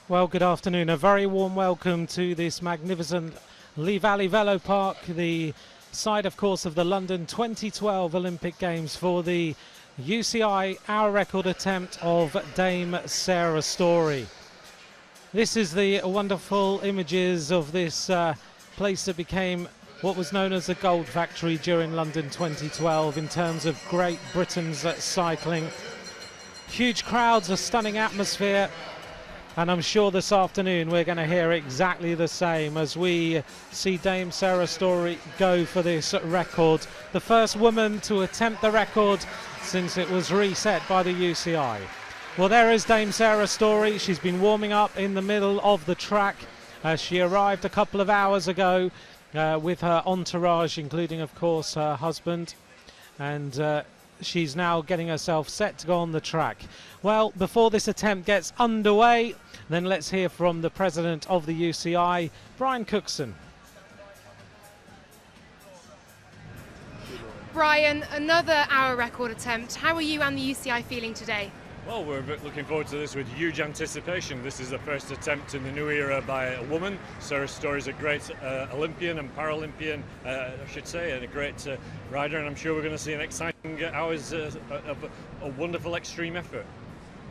Well, good afternoon. A very warm welcome to this magnificent Lee Valley Velo Park, the site, of course, of the London 2012 Olympic Games for the UCI hour record attempt of Dame Sarah Storey. This is the wonderful images of this place that became what was known as the Gold Factory during London 2012 in terms of Great Britain's cycling. Huge crowds, a stunning atmosphere. And I'm sure this afternoon we're going to hear exactly the same as we see Dame Sarah Storey go for this record. The first woman to attempt the record since it was reset by the UCI. Well, there is Dame Sarah Storey. She's been warming up in the middle of the track. She arrived a couple of hours ago with her entourage, including, of course, her husband. And she's now getting herself set to go on the track. Well, before this attempt gets underway, then let's hear from the president of the UCI, Brian Cookson. Brian, another hour record attempt. How are you and the UCI feeling today? Well, we're looking forward to this with huge anticipation. This is the first attempt in the new era by a woman. Sarah Storey is a great Olympian and Paralympian, I should say, and a great rider, and I'm sure we're going to see an exciting hours of a wonderful extreme effort.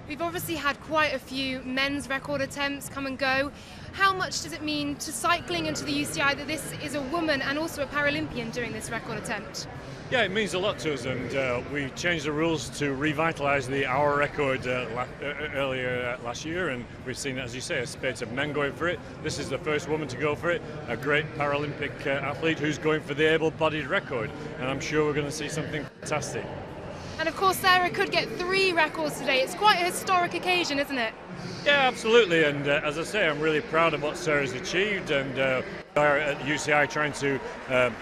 We've obviously had quite a few men's record attempts come and go. How much does it mean to cycling and to the UCI that this is a woman and also a Paralympian doing this record attempt? Yeah, it means a lot to us, and we changed the rules to revitalise the hour record earlier last year, and we've seen, as you say, a spate of men going for it. This is the first woman to go for it, a great Paralympic athlete who's going for the able-bodied record, and I'm sure we're going to see something fantastic. And of course, Sarah could get 3 records today. It's quite a historic occasion, isn't it? Yeah, absolutely, and as I say, I'm really proud of what Sarah's achieved, and we are at UCI trying to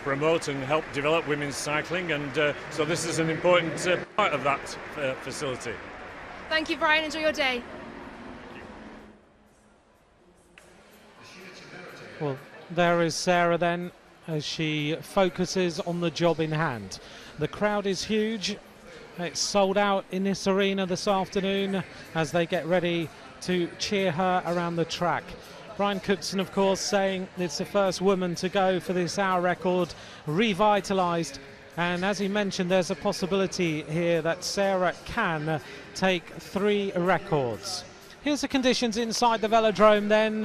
promote and help develop women's cycling, and so this is an important part of that facility. Thank you, Brian. Enjoy your day. Well, there is Sarah then, as she focuses on the job in hand. The crowd is huge. It's sold out in this arena this afternoon as they get ready to cheer her around the track. Brian Cookson, of course, saying it's the first woman to go for this hour record, revitalised. And as he mentioned, there's a possibility here that Sarah can take 3 records. Here's the conditions inside the velodrome then.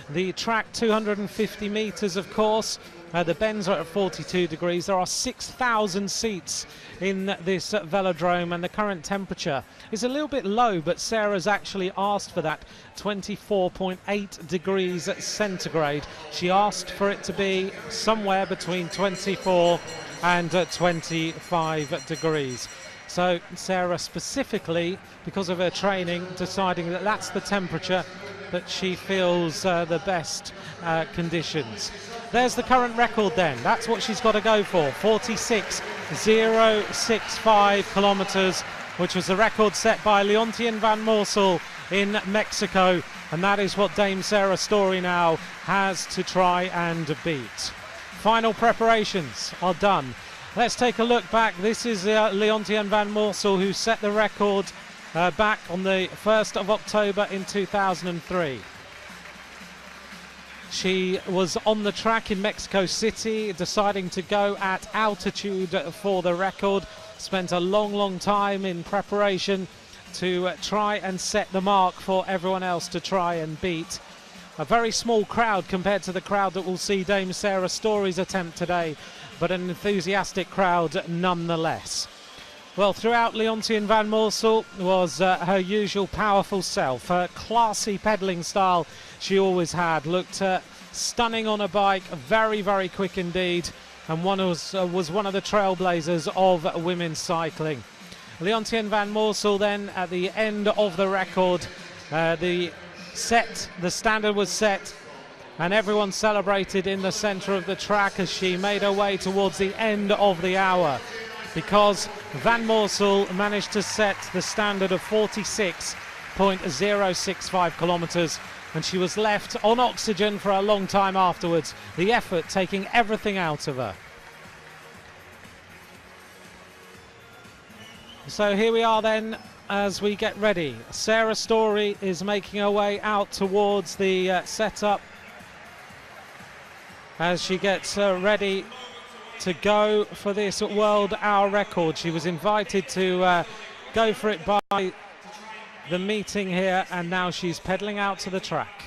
The track 250 metres, of course. The bends are at 42 degrees. There are 6,000 seats in this velodrome, and the current temperature is a little bit low, but Sarah's actually asked for that 24.8 degrees centigrade. She asked for it to be somewhere between 24 and 25 degrees. So Sarah specifically, because of her training, deciding that that's the temperature that she feels the best conditions. There's the current record then. That's what she's got to go for. 46.065 kilometers, which was the record set by Leontien van Moorsel in Mexico. And that is what Dame Sarah Storey now has to try and beat. Final preparations are done. Let's take a look back. This is Leontien van Moorsel, who set the record back on the 1st of October in 2003. She was on the track in Mexico City, deciding to go at altitude for the record. Spent a long time in preparation to try and set the mark for everyone else to try and beat. A very small crowd compared to the crowd that will see Dame Sarah Storey's attempt today, but an enthusiastic crowd nonetheless. Well, throughout, Leontien van Moorsel was her usual powerful self. Her classy pedalling style she always had. Looked stunning on a bike, very quick indeed, and was one of the trailblazers of women's cycling. Leontien van Moorsel then, at the end of the record, the standard was set, and everyone celebrated in the centre of the track as she made her way towards the end of the hour, because Van Moorsel managed to set the standard of 46.065 kilometres, and she was left on oxygen for a long time afterwards, the effort taking everything out of her. So here we are then as we get ready. Sarah Storey is making her way out towards the setup as she gets ready to go for this world hour record. She was invited to go for it by the meeting here, and now she's pedaling out to the track.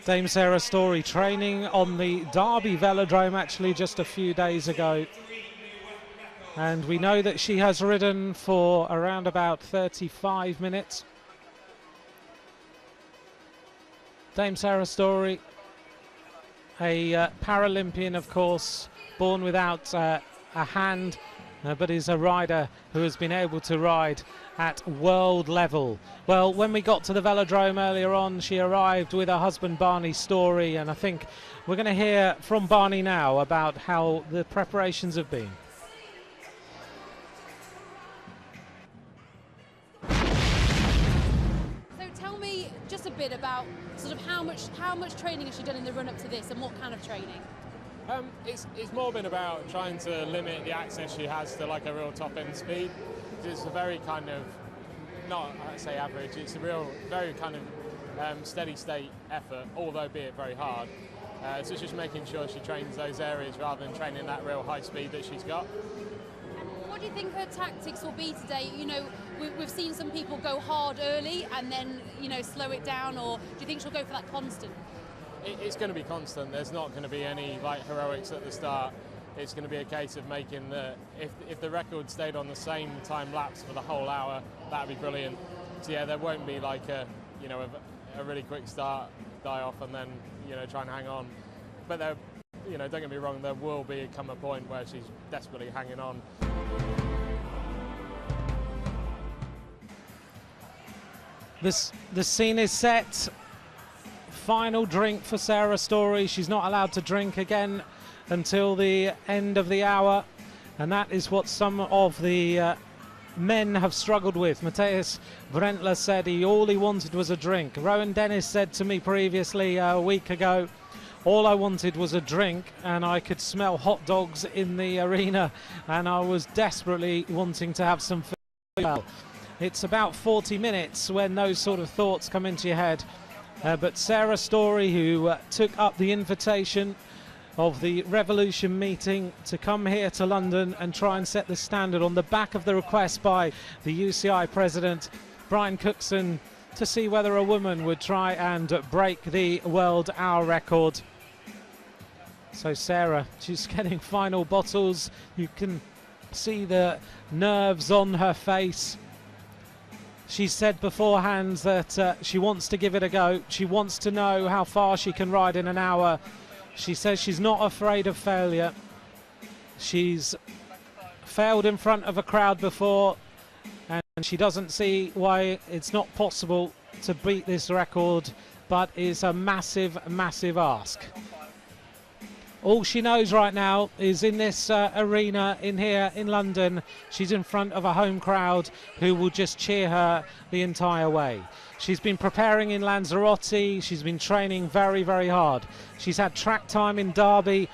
Dame Sarah Storey training on the Derby velodrome actually just a few days ago, and we know that she has ridden for around about 35 minutes. Dame Sarah Storey, a Paralympian of course, born without a hand, but is a rider who has been able to ride at world level. Well, when we got to the velodrome earlier on, she arrived with her husband Barney Storey, and I think we're going to hear from Barney now about how the preparations have been. So tell me just a bit about sort of how much training has she done in the run up to this, and what kind of training? It's more been about trying to limit the access she has to like a real top end speed. It's a very kind of, not I'd say average, it's a real, very kind of steady state effort, although be it very hard. So it's just making sure she trains those areas rather than training that real high speed that she's got. What do you think her tactics will be today? You know, we've seen some people go hard early and then, you know, slow it down, or do you think she'll go for that constant? It's going to be constant. There's not going to be any like heroics at the start. It's going to be a case of making the, if the record stayed on the same time lapse for the whole hour, that'd be brilliant. So yeah, there won't be like a, you know, a really quick start, die off, and then, you know, try and hang on. But there, you know, don't get me wrong, there will come a point where she's desperately hanging on. The scene is set. Final drink for Sarah Storey. She's not allowed to drink again until the end of the hour, and that is what some of the men have struggled with. Matthias Brentler said all he wanted was a drink. Rowan Dennis said to me previously a week ago, all I wanted was a drink, and I could smell hot dogs in the arena, and I was desperately wanting to have some food. It's about 40 minutes when those sort of thoughts come into your head. But Sarah Storey, who took up the invitation of the Revolution meeting to come here to London and try and set the standard on the back of the request by the UCI president, Brian Cookson, to see whether a woman would try and break the world hour record. So Sarah, she's getting final bottles. You can see the nerves on her face. She said beforehand that she wants to give it a go. She wants to know how far she can ride in an hour. She says she's not afraid of failure. She's failed in front of a crowd before, and she doesn't see why it's not possible to beat this record, but it's a massive, massive ask. All she knows right now is in this arena in here in London, she's in front of a home crowd who will just cheer her the entire way. She's been preparing in Lanzarote. She's been training very, very hard. She's had track time in Derby.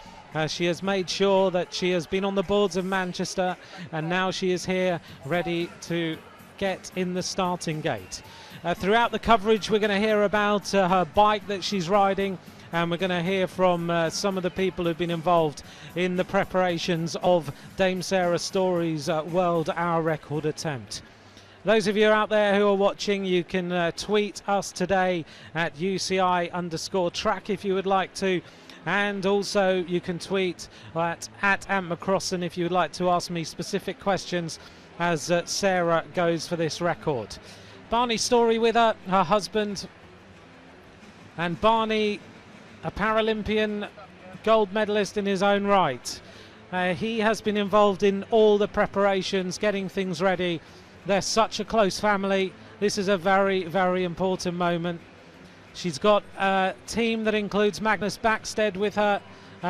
She has made sure that she has been on the boards of Manchester, and now she is here ready to get in the starting gate. Throughout the coverage, we're going to hear about her bike that she's riding, and we're going to hear from some of the people who've been involved in the preparations of Dame Sarah Storey's world hour record attempt. Those of you out there who are watching, you can tweet us today at UCI_track if you would like to, and also you can tweet at Ant McCrossan if you would like to ask me specific questions as Sarah goes for this record. Barney Storey with her husband, and Barney, a Paralympian gold medalist in his own right. He has been involved in all the preparations, getting things ready They're such a close family. This is a very, very important moment. She's got a team that includes Magnus Backstead with her,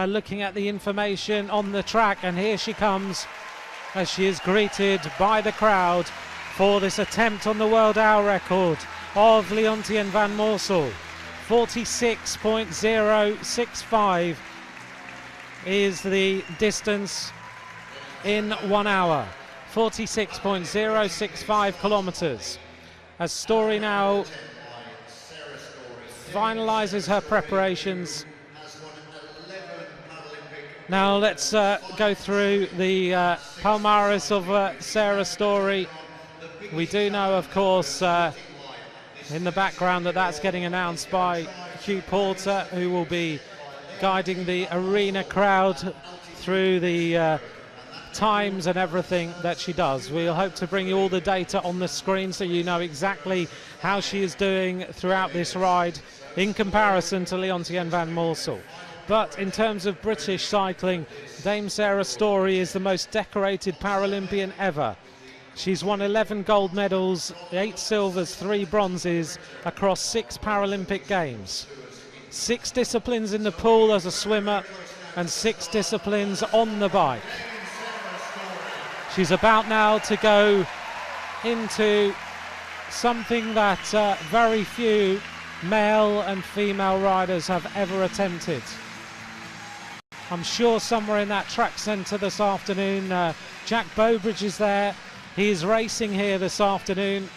looking at the information on the track, and here she comes as she is greeted by the crowd for this attempt on the world hour record of Leontien van Moorsel. 46.065 is the distance in 1 hour. 46.065 kilometers. As Storey now finalizes her preparations. Now let's go through the palmares of Sarah Storey. We do know, of course, in the background that's getting announced by Hugh Porter, who will be guiding the arena crowd through the times and everything that she does. We'll hope to bring you all the data on the screen so you know exactly how she is doing throughout this ride in comparison to Leontien van Moorsel. But in terms of British cycling, Dame Sarah Storey is the most decorated Paralympian ever. She's won 11 gold medals, 8 silvers, 3 bronzes across 6 Paralympic Games. 6 disciplines in the pool as a swimmer and 6 disciplines on the bike. She's about now to go into something that very few male and female riders have ever attempted. I'm sure somewhere in that track centre this afternoon, Jack Bowbridge is there. He's racing here this afternoon,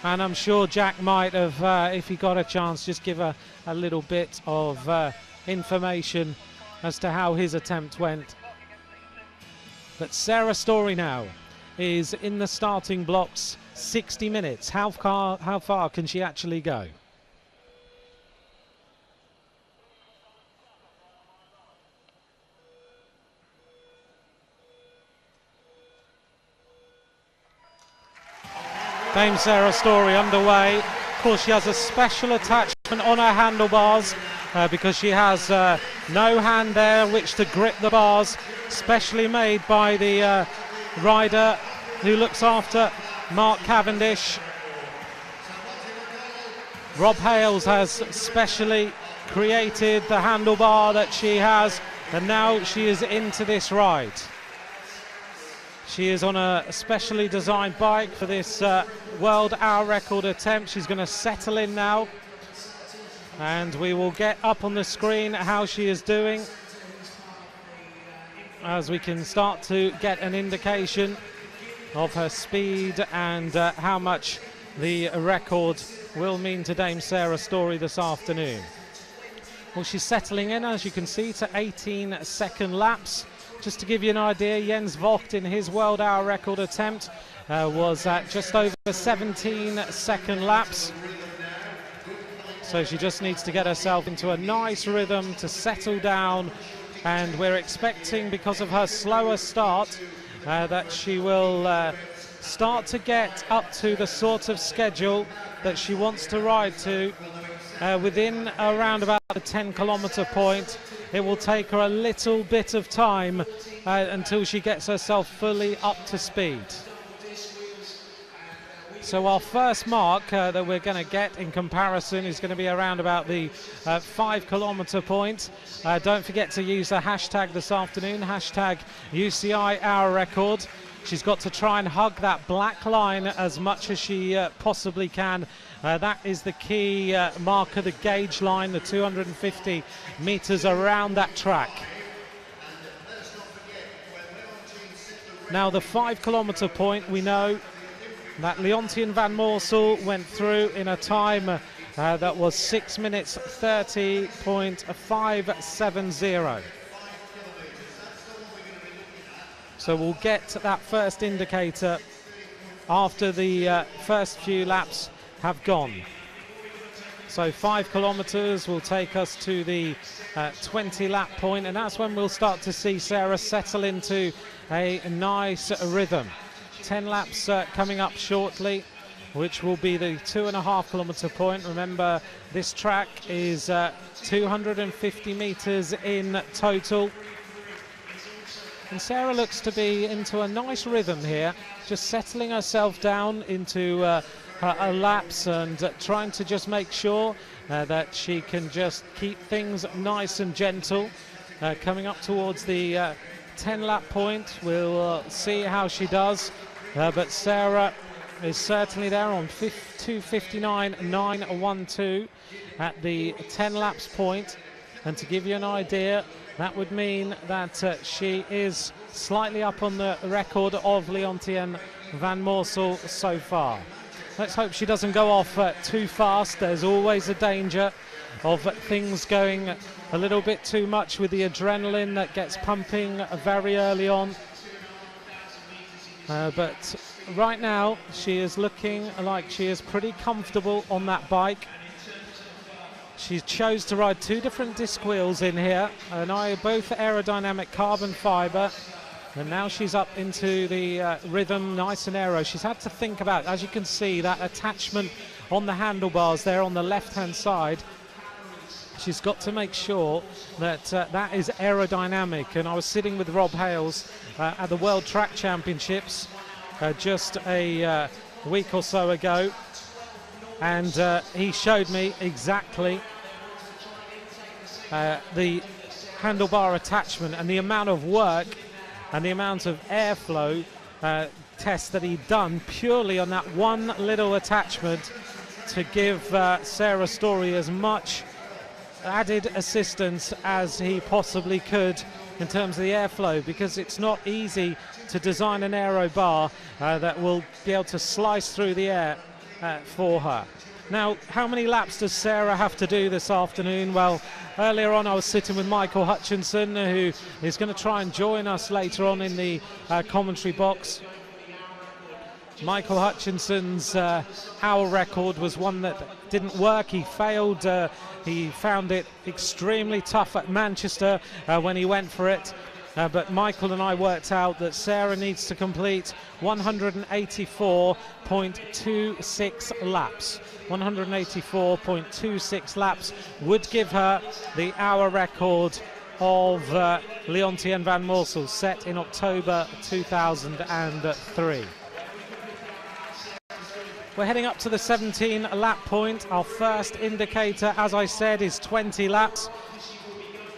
and I'm sure Jack might have, if he got a chance, just give a little bit of information as to how his attempt went. But Sarah Storey now is in the starting blocks, 60 minutes. How far can she actually go? Dame Sarah Storey underway. Of course, she has a special attachment on her handlebars because she has no hand there which to grip the bars, specially made by the rider who looks after Mark Cavendish. Rob Hales has specially created the handlebar that she has, and now she is into this ride. She is on a specially designed bike for this world hour record attempt. She's going to settle in now, and we will get up on the screen how she is doing as we can start to get an indication of her speed and how much the record will mean to Dame Sarah Storey this afternoon. Well, she's settling in, as you can see, to 18-second laps. Just to give you an idea, Jens Vogt in his world hour record attempt was at just over 17-second laps. So she just needs to get herself into a nice rhythm to settle down, and we're expecting, because of her slower start, that she will start to get up to the sort of schedule that she wants to ride to within around about the 10-kilometre point. It will take her a little bit of time until she gets herself fully up to speed. So our first mark that we're going to get in comparison is going to be around about the 5-kilometre point. Don't forget to use the hashtag this afternoon, hashtag UCI hour record. She's got to try and hug that black line as much as she possibly can. That is the key marker, the gauge line, the 250 metres around that track. Now the 5-kilometre point, we know that Leontien van Moorsel went through in a time that was 6 minutes 30.570. So we'll get that first indicator after the first few laps have gone. So 5 kilometres will take us to the 20-lap point, and that's when we'll start to see Sarah settle into a nice rhythm. 10 laps coming up shortly, which will be the 2.5-kilometre point. Remember, this track is 250 metres in total. And Sarah looks to be into a nice rhythm here, just settling herself down into her laps and trying to just make sure that she can just keep things nice and gentle. Coming up towards the 10-lap point, we'll see how she does. But Sarah is certainly there on 2:59.912 at the 10 laps point. And to give you an idea, that would mean that she is slightly up on the record of Leontien van Moorsel so far. Let's hope she doesn't go off too fast. There's always a danger of things going a little bit too much with the adrenaline that gets pumping very early on. But right now she is looking like she is pretty comfortable on that bike. She chose to ride two different disc wheels in here, and both aerodynamic carbon fibre. And now she's up into the rhythm, nice and aero. She's had to think about, as you can see, that attachment on the handlebars there on the left-hand side. She's got to make sure that that is aerodynamic. And I was sitting with Rob Hales at the World Track Championships just a week or so ago, and he showed me exactly the handlebar attachment and the amount of work and the amount of airflow test that he'd done purely on that one little attachment to give Sarah Storey as much added assistance as he possibly could in terms of the airflow, because it's not easy to design an aero bar that will be able to slice through the air for her. Now, how many laps does Sarah have to do this afternoon? Well, earlier on I was sitting with Michael Hutchinson, who is going to try and join us later on in the commentary box. Michael Hutchinson's hour record was one that didn't work. He failed. He found it extremely tough at Manchester when he went for it. But Michael and I worked out that Sarah needs to complete 184.26 laps. 184.26 laps would give her the hour record of Leontien van Moorsel, set in October 2003. We're heading up to the 17 lap point. Our first indicator, as I said, is 20 laps.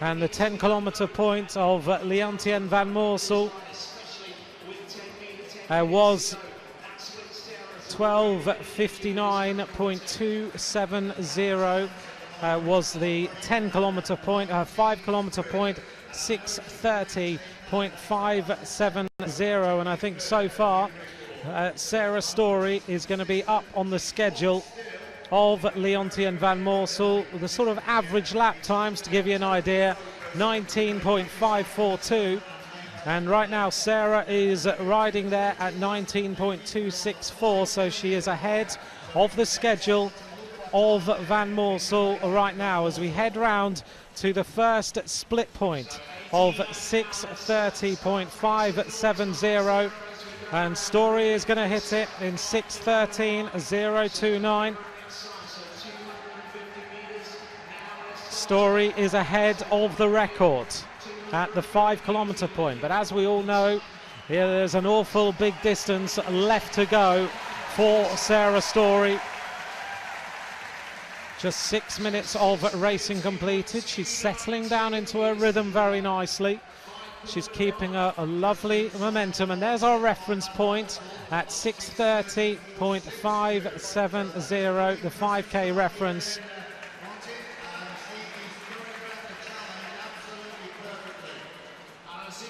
And the 10 kilometre point of Leontien van Moorsel was 12:59.270 was the 10 kilometre point. Her 5 kilometre point, 6:30.570. And I think so far Sarah Storey is going to be up on the schedule of Leontien van Moorsel. The sort of average lap times, to give you an idea, 19.542. And right now Sarah is riding there at 19.264, so she is ahead of the schedule of Van Moorsel right now as we head round to the first split point of 6:30.570. And Storey is going to hit it in 6:13.029. Storey is ahead of the record at the 5 kilometre point, but as we all know, there's an awful big distance left to go for Sarah Storey. Just 6 minutes of racing completed. She's settling down into her rhythm very nicely. She's keeping a lovely momentum, and there's our reference point at 6:30.570, the 5k reference.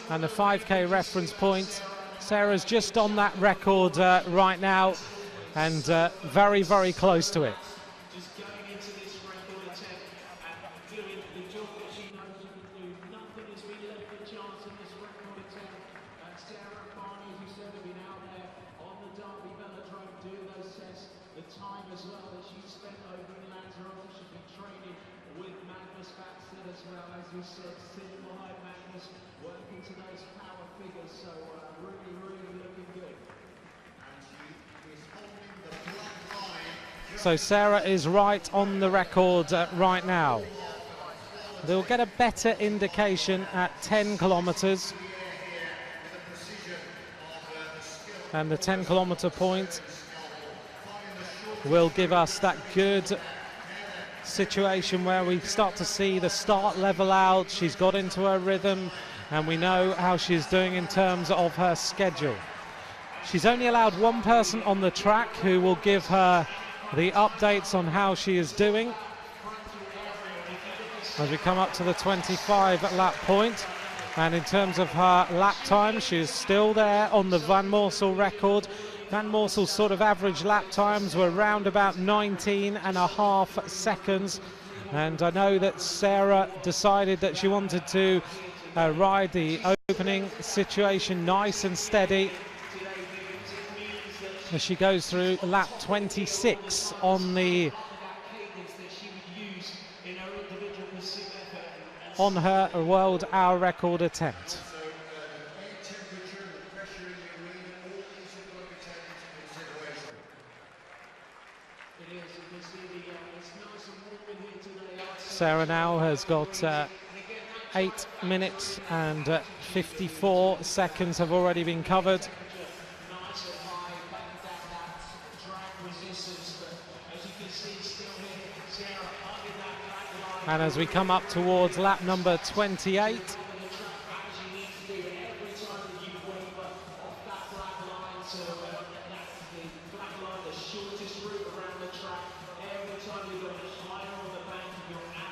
And the 5k reference point, Sarah's just on that record right now, and very, very close to it. So Sarah is right on the record right now. They'll get a better indication at 10 kilometres. And the 10-kilometre point will give us that good situation where we start to see the start level out. She's got into her rhythm, and we know how she's doing in terms of her schedule. She's only allowed one person on the track who will give her the updates on how she is doing as we come up to the 25 lap point. And in terms of her lap time, she is still there on the Van Moorsel record. Van Moorsel's sort of average lap times were around about 19.5 seconds. And I know that Sarah decided that she wanted to ride the opening situation nice and steady as she goes through lap 26 on her world hour record attempt. Sarah now has got 8 minutes and 54 seconds have already been covered. And as we come up towards lap number 28,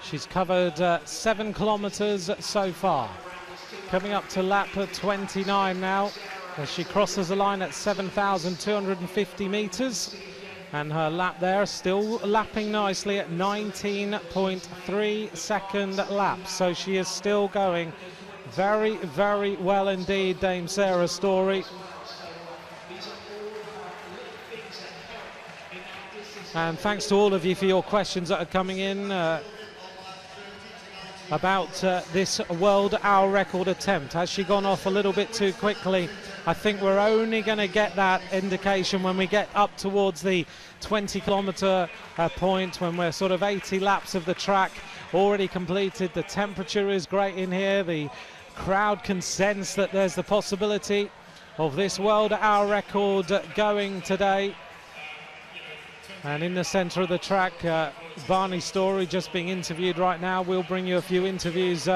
she's covered 7 kilometres so far. Coming up to lap 29 now, as she crosses the line at 7,250 metres. And her lap there still lapping nicely at 19.3 second laps. So she is still going very, very well indeed, Dame Sarah Storey. And thanks to all of you for your questions that are coming in about this world hour record attempt. Has she gone off a little bit too quickly? I think we're only going to get that indication when we get up towards the 20-kilometre point, when we're sort of 80 laps of the track already completed. The temperature is great in here. The crowd can sense that there's the possibility of this world hour record going today. And in the centre of the track, Barney Storey just being interviewed right now. We'll bring you a few interviews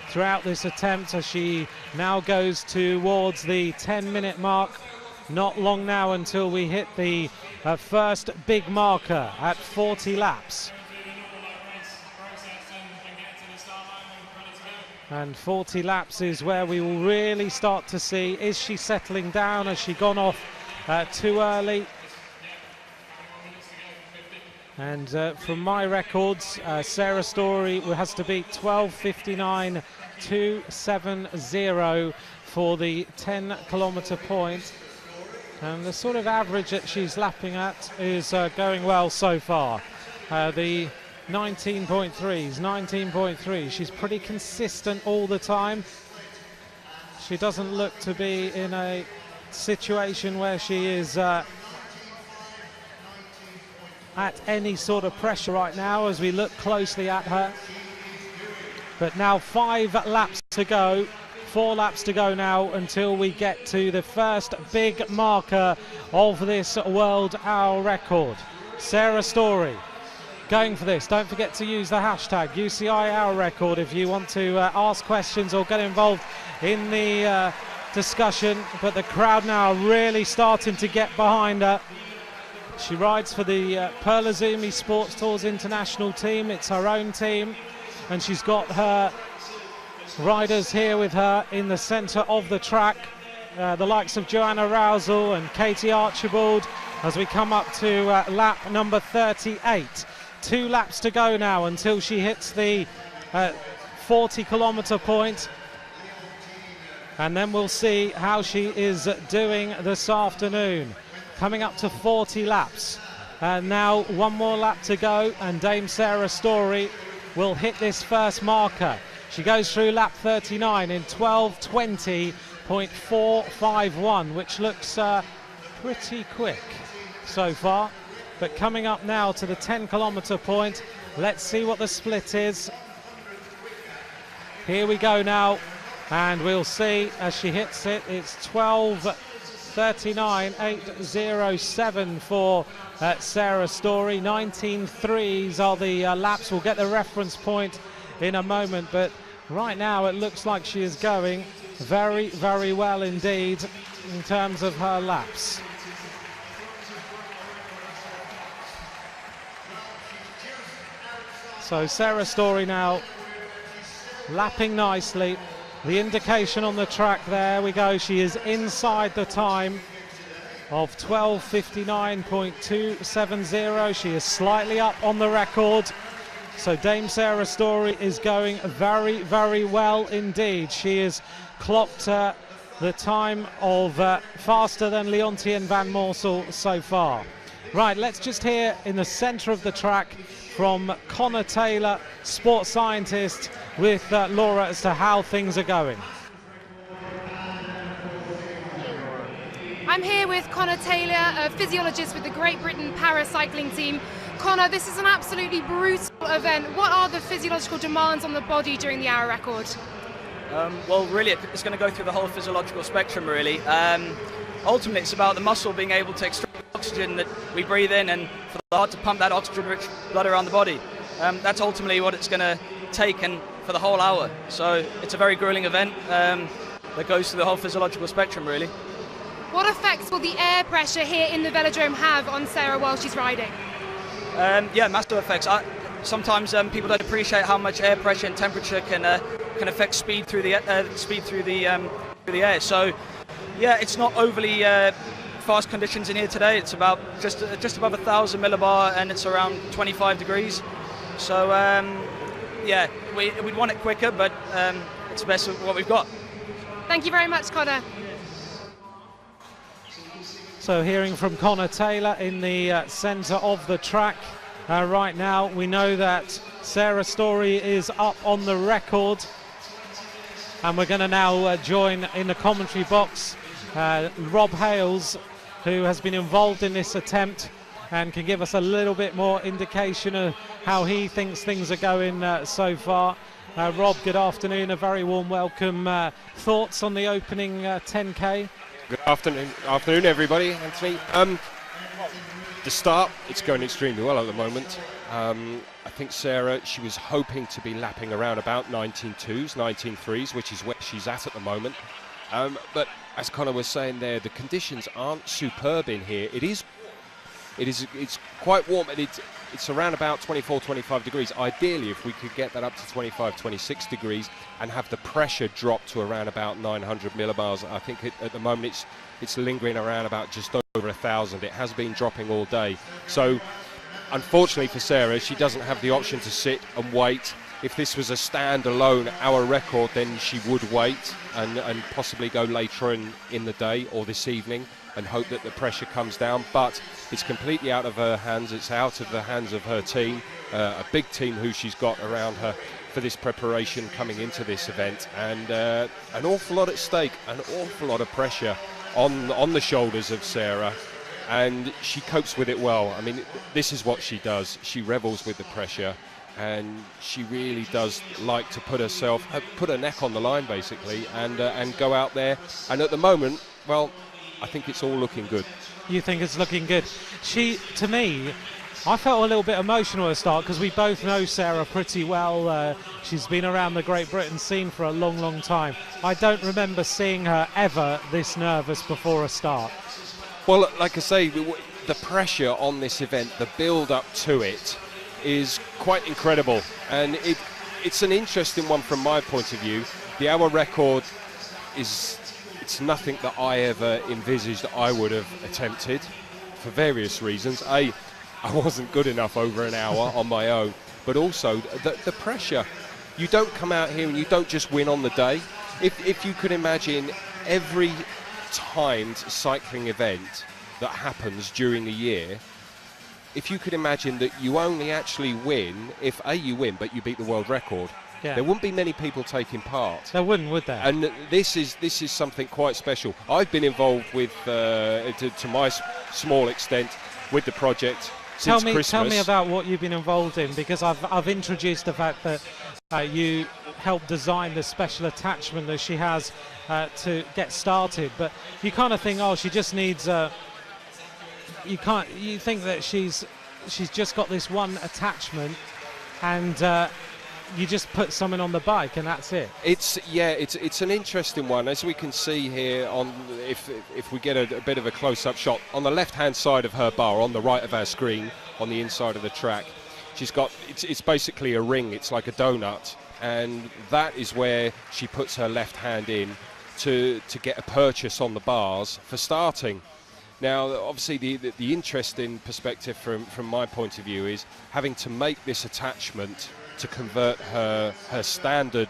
throughout this attempt as she now goes towards the 10-minute mark. Not long now until we hit the first big marker at 40 laps. And 40 laps is where we will really start to see, is she settling down? Has she gone off too early? And from my records, Sarah Storey has to beat 12:59.270 for the 10-kilometre point. And the sort of average that she's lapping at is going well so far. The 19.3s, 19.3. She's pretty consistent all the time. She doesn't look to be in a situation where she is at any sort of pressure right now as we look closely at her. But now 5 laps to go, 4 laps to go now until we get to the first big marker of this world hour record. Sarah Storey going for this. Don't forget to use the hashtag UCI hour record if you want to ask questions or get involved in the discussion. But the crowd now are really starting to get behind her. She rides for the Perlazumi Sports Tours International team. It's her own team, and she's got her riders here with her in the centre of the track. The likes of Joanna Rousel and Katie Archibald as we come up to lap number 38. 2 laps to go now until she hits the 40-kilometre point. And then we'll see how she is doing this afternoon. Coming up to 40 laps. Now 1 more lap to go and Dame Sarah Storey will hit this first marker. She goes through lap 39 in 12:20.451, which looks pretty quick so far. But coming up now to the 10-kilometre point, let's see what the split is. Here we go now, and we'll see as she hits it. It's 39.807 for Sarah Storey. 19.3s are the laps. We'll get the reference point in a moment, but right now it looks like she is going very, very well indeed in terms of her laps. So Sarah Storey now lapping nicely. The indication on the track, there we go, she is inside the time of 12:59.270. She is slightly up on the record. So Dame Sarah Storey is going very, very well indeed. She has clocked the time of faster than Leontien van Moorsel so far. Right, let's just hear in the centre of the track from Connor Taylor, sports scientist, with Laura as to how things are going. I'm here with Connor Taylor, a physiologist with the Great Britain paracycling team. Connor, this is an absolutely brutal event. What are the physiological demands on the body during the hour record? Well, really, it's going to go through the whole physiological spectrum, really. Ultimately, it's about the muscle being able to extract oxygen that we breathe in, and for the heart to pump that oxygen-rich blood around the body. That's ultimately what it's going to take, and for the whole hour. So it's a very grueling event that goes through the whole physiological spectrum, really. What effects will the air pressure here in the velodrome have on Sarah while she's riding? Yeah, massive effects. Sometimes people don't appreciate how much air pressure and temperature can affect speed through the air. So, yeah, it's not overly fast conditions in here today. It's about just above 1,000 millibar, and it's around 25 degrees. So, yeah, we'd want it quicker, but it's the best of what we've got. Thank you very much, Connor. So hearing from Connor Taylor in the centre of the track right now. We know that Sarah Storey is up on the record, and we're going to now join in the commentary box Rob Hales, who has been involved in this attempt and can give us a little bit more indication of how he thinks things are going so far. Rob, good afternoon, a very warm welcome. Thoughts on the opening 10K? Good afternoon, everybody. Anthony. The start, it's going extremely well at the moment. I think Sarah, she was hoping to be lapping around about 19.2s, 19.3s, which is where she's at the moment. But as Connor was saying there, the conditions aren't superb in here. It's quite warm, and it's around about 24, 25 degrees. Ideally, if we could get that up to 25, 26 degrees and have the pressure drop to around about 900 millibars. I think at the moment it's lingering around about just over 1,000. It has been dropping all day. So unfortunately for Sarah, she doesn't have the option to sit and wait. If this was a standalone hour record, then she would wait and possibly go later in the day or this evening and hope that the pressure comes down. But it's completely out of her hands. It's out of the hands of her team, a big team who she's got around her for this preparation coming into this event, and an awful lot at stake, an awful lot of pressure on the shoulders of Sarah, and she copes with it well. I mean, this is what she does. She revels with the pressure, and she really does like to put her neck on the line basically, and go out there. And at the moment, well, I think it's all looking good. You think it's looking good? To me, I felt a little bit emotional at the start because we both know Sarah pretty well. She's been around the Great Britain scene for a long, long time. I don't remember seeing her ever this nervous before a start. Well, like I say, the pressure on this event, the build-up to it, is quite incredible, and it's an interesting one from my point of view. The hour record it's nothing that I ever envisaged I would have attempted for various reasons. I wasn't good enough over an hour on my own, but also the pressure. You don't come out here and you don't just win on the day. If you could imagine every timed cycling event that happens during the year, if you could imagine that you only actually win if you win but you beat the world record, there wouldn't be many people taking part. There wouldn't, would there? And this is something quite special. I've been involved with, to my small extent, with the project since Christmas. Tell me about what you've been involved in, because I've introduced the fact that you helped design the special attachment that she has to get started. But you kind of think, oh, she just needs you think that she's just got this one attachment, and you just put something on the bike and that's it. It's an interesting one, as we can see here on if we get a bit of a close-up shot on the left-hand side of her bar, on the right of our screen, on the inside of the track. She's got it's basically a ring. It's like a donut, and that is where she puts her left hand in to get a purchase on the bars for starting. Now, obviously, the interesting perspective from my point of view is having to make this attachment to convert her standard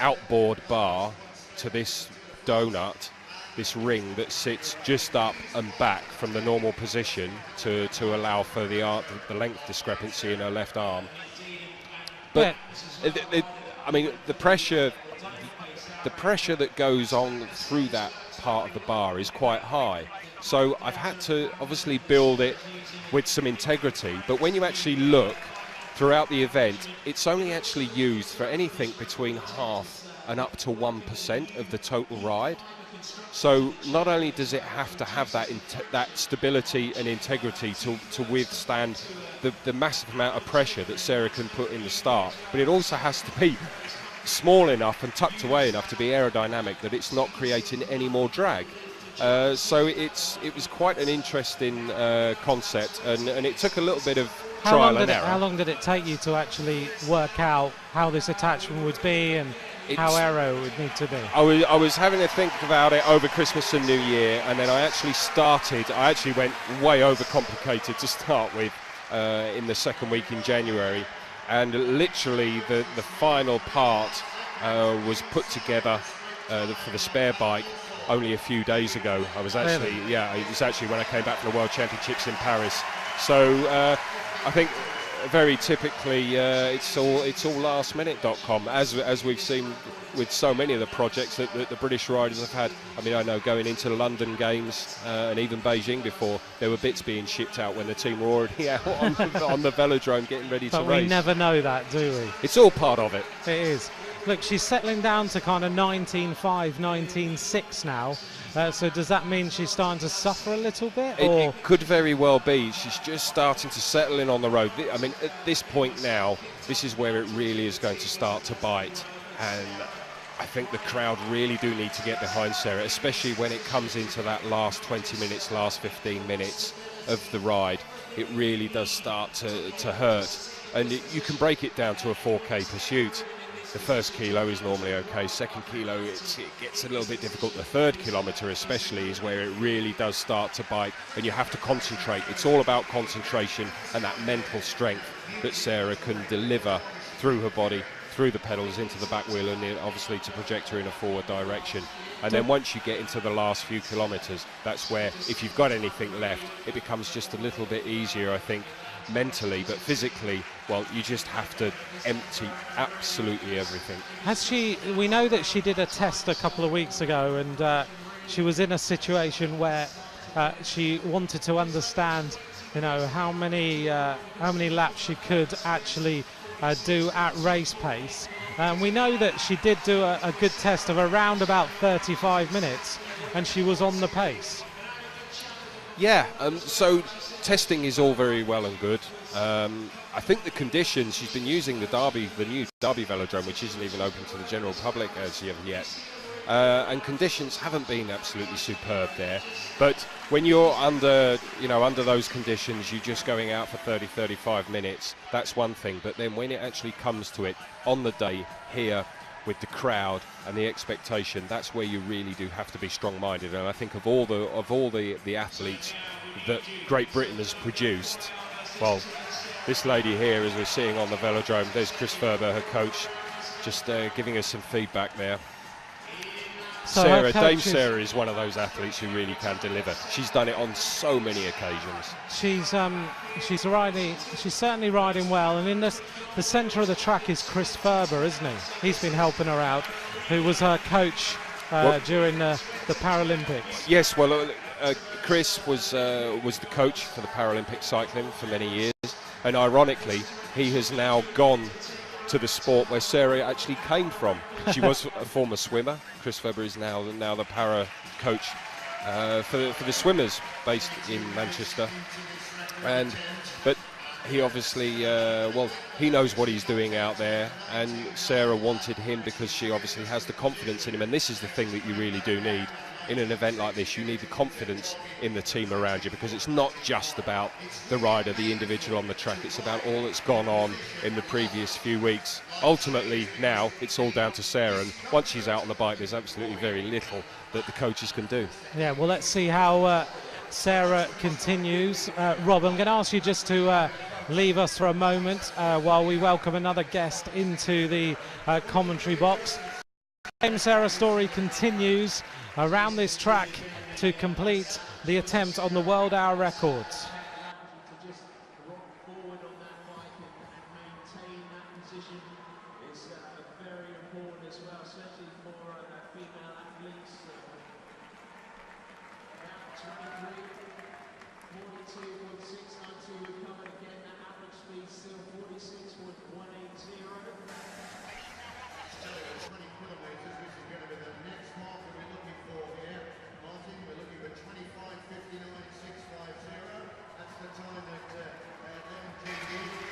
outboard bar to this donut, this ring that sits just up and back from the normal position to allow for the length discrepancy in her left arm. But I mean, the pressure that goes on through that part of the bar is quite high. So I've had to obviously build it with some integrity. But when you actually look throughout the event, it's only actually used for anything between 0.5% and up to 1% of the total ride. So not only does it have to have that stability and integrity to withstand the massive amount of pressure that Sarah can put in the start, but it also has to be small enough and tucked away enough to be aerodynamic that it's not creating any more drag. So it was quite an interesting concept, and it took a little bit of trial and error. How long did it take you to actually work out how this attachment would be and how aero would need to be? I was having to think about it over Christmas and New Year, and then I actually went way overcomplicated to start with in the second week in January, and literally the final part was put together for the spare bike only a few days ago. It was actually when I came back from the World Championships in Paris. So I think very typically it's all lastminute.com, as we've seen with so many of the projects that the British riders have had. I mean, I know going into the London Games and even Beijing before, there were bits being shipped out when the team were already out on the velodrome getting ready to race. But we never know that, do we? It's all part of it. It is. Look, she's settling down to kind of 19.5, 19.6 now. So does that mean she's starting to suffer a little bit? It could very well be. She's just starting to settle in on the road. I mean, at this point now, this is where it really is going to start to bite. And I think the crowd really do need to get behind Sarah, especially when it comes into that last 20 minutes, last 15 minutes of the ride. It really does start to hurt. And you can break it down to a 4K pursuit. The first kilo is normally okay. Second kilo, it gets a little bit difficult. The third kilometre especially is where it really does start to bite, and you have to concentrate. It's all about concentration and that mental strength that Sarah can deliver through her body, through the pedals, into the back wheel, and obviously to project her in a forward direction. And then once you get into the last few kilometres, that's where, if you've got anything left, it becomes just a little bit easier, I think, mentally. But physically, well, you just have to empty absolutely everything. We know that she did a test a couple of weeks ago, and she was in a situation where she wanted to understand, how many laps she could actually do at race pace. We know that she did do a good test of around about 35 minutes, and she was on the pace. Yeah, so testing is all very well and good. I think the conditions, she's been using the new Derby velodrome, which isn't even open to the general public as of yet. And conditions haven't been absolutely superb there. But when you're under those conditions, you're just going out for 30-35 minutes, that's one thing. But then when it actually comes to it on the day here with the crowd and the expectation, that's where you really do have to be strong-minded. And I think of all the athletes that Great Britain has produced, well, this lady here, as we're seeing on the velodrome, there's Chris Ferber, her coach, just giving us some feedback there. So Dame Sarah is one of those athletes who really can deliver. She's done it on so many occasions. She's certainly riding well, and in the centre of the track is Chris Ferber, isn't he? He's been helping her out, who was her coach during the Paralympics. Yes, well, Chris was the coach for the Paralympic cycling for many years, and ironically, he has now gone to the sport where Sarah actually came from. She was a former swimmer. Chris Webber is now the para coach for the swimmers based in Manchester. But he obviously, he knows what he's doing out there, and Sarah wanted him because she obviously has the confidence in him, and this is the thing that you really do need in an event like this. You need the confidence in the team around you, because it's not just about the rider, the individual on the track, it's about all that's gone on in the previous few weeks. Ultimately now it's all down to Sarah, and once she's out on the bike there's absolutely very little that the coaches can do. Yeah, well, let's see how Sarah continues. Rob, I'm going to ask you just to leave us for a moment while we welcome another guest into the commentary box. Sarah Storey continues around this track to complete the attempt on the world hour records.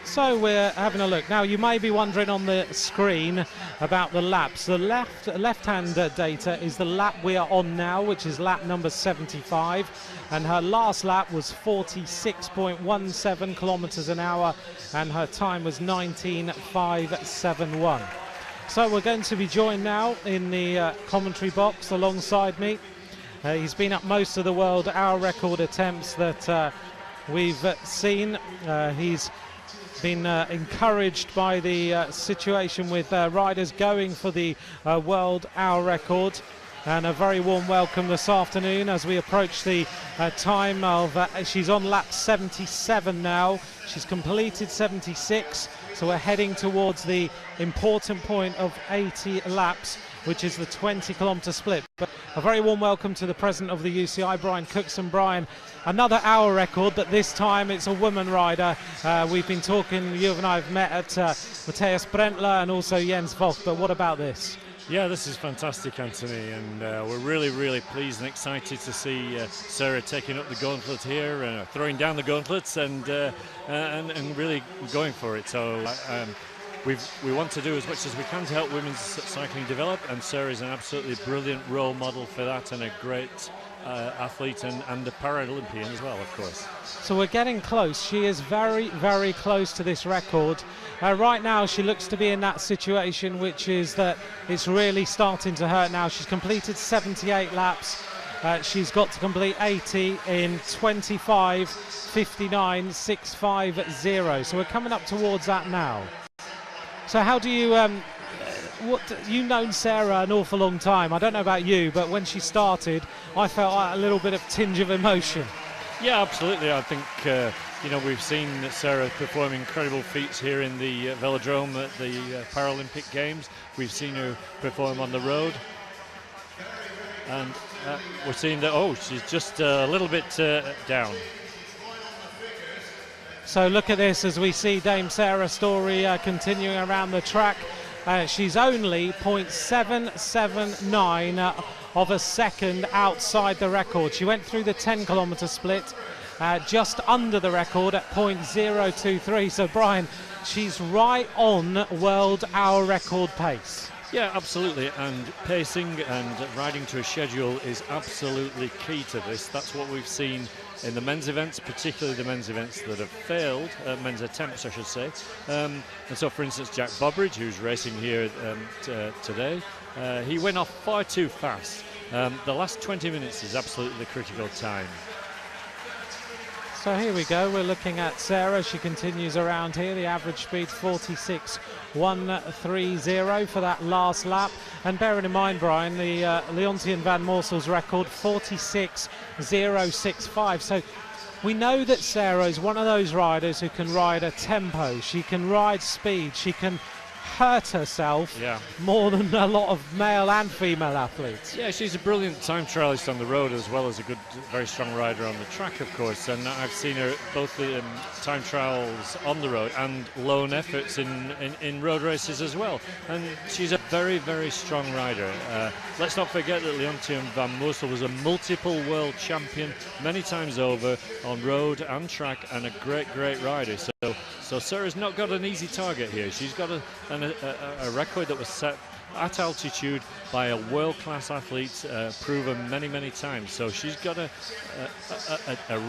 So we're having a look. Now you may be wondering on the screen about the laps. The left-hand data is the lap we are on now, which is lap number 75, and her last lap was 46.17 kilometers an hour, and her time was 19.571. So we're going to be joined now in the commentary box alongside me. He's been up most of the world hour record attempts that we've seen. He's been encouraged by the situation with riders going for the world hour record, and a very warm welcome this afternoon as we approach the time of she's on lap 77 now. She's completed 76, so we're heading towards the important point of 80 laps, which is the 20-kilometre split. But a very warm welcome to the president of the UCI, Brian Cookson. Brian, another hour record, but this time it's a woman rider. We've been talking, you and I have met at Matthias Brentler and also Jens Vogt, but what about this? Yeah, this is fantastic, Anthony, and we're really, really pleased and excited to see Sarah taking up the gauntlet here, throwing down the gauntlets and really going for it. So we want to do as much as we can to help women's cycling develop, and Sarah is an absolutely brilliant role model for that, and a great athlete and a Paralympian as well, of course. So we're getting close. She is very, very close to this record. Right now she looks to be in that situation which is that it's really starting to hurt now. She's completed 78 laps. She's got to complete 80 in 25.59.650. So we're coming up towards that now. So how do you, you've known Sarah an awful long time. I don't know about you, but when she started, I felt a little bit of tinge of emotion. Yeah, absolutely. I think, we've seen Sarah perform incredible feats here in the velodrome at the Paralympic Games. We've seen her perform on the road. And we're seeing that, she's just a little bit down. So look at this as we see Dame Sarah Storey continuing around the track. She's only 0.779 of a second outside the record. She went through the 10-kilometre split just under the record at 0.023. So Brian, she's right on world hour record pace. Yeah, absolutely, and pacing and riding to a schedule is absolutely key to this. That's what we've seen in the men's events, particularly the men's events that have failed, men's attempts I should say. And so for instance Jack Bobridge, who's racing here today, he went off far too fast. The last 20 minutes is absolutely the critical time. So here we go, we're looking at Sarah. She continues around here, the average speed 46.130 for that last lap. And bearing in mind, Brian, the Leontien van Moorsel's record 46.065. So we know that Sarah is one of those riders who can ride a tempo, she can ride speed, she can hurt herself more than a lot of male and female athletes. Yeah, she's a brilliant time trialist on the road as well as a good, very strong rider on the track, of course. And I've seen her both the time trials on the road and lone efforts in road races as well. And she's a very, very strong rider. Let's not forget that Leontien van Moorsel was a multiple world champion many times over on road and track, and a great, great rider. So Sarah's not got an easy target here. She's got a record that was set at altitude by a world-class athlete, proven many, many times. So she's got a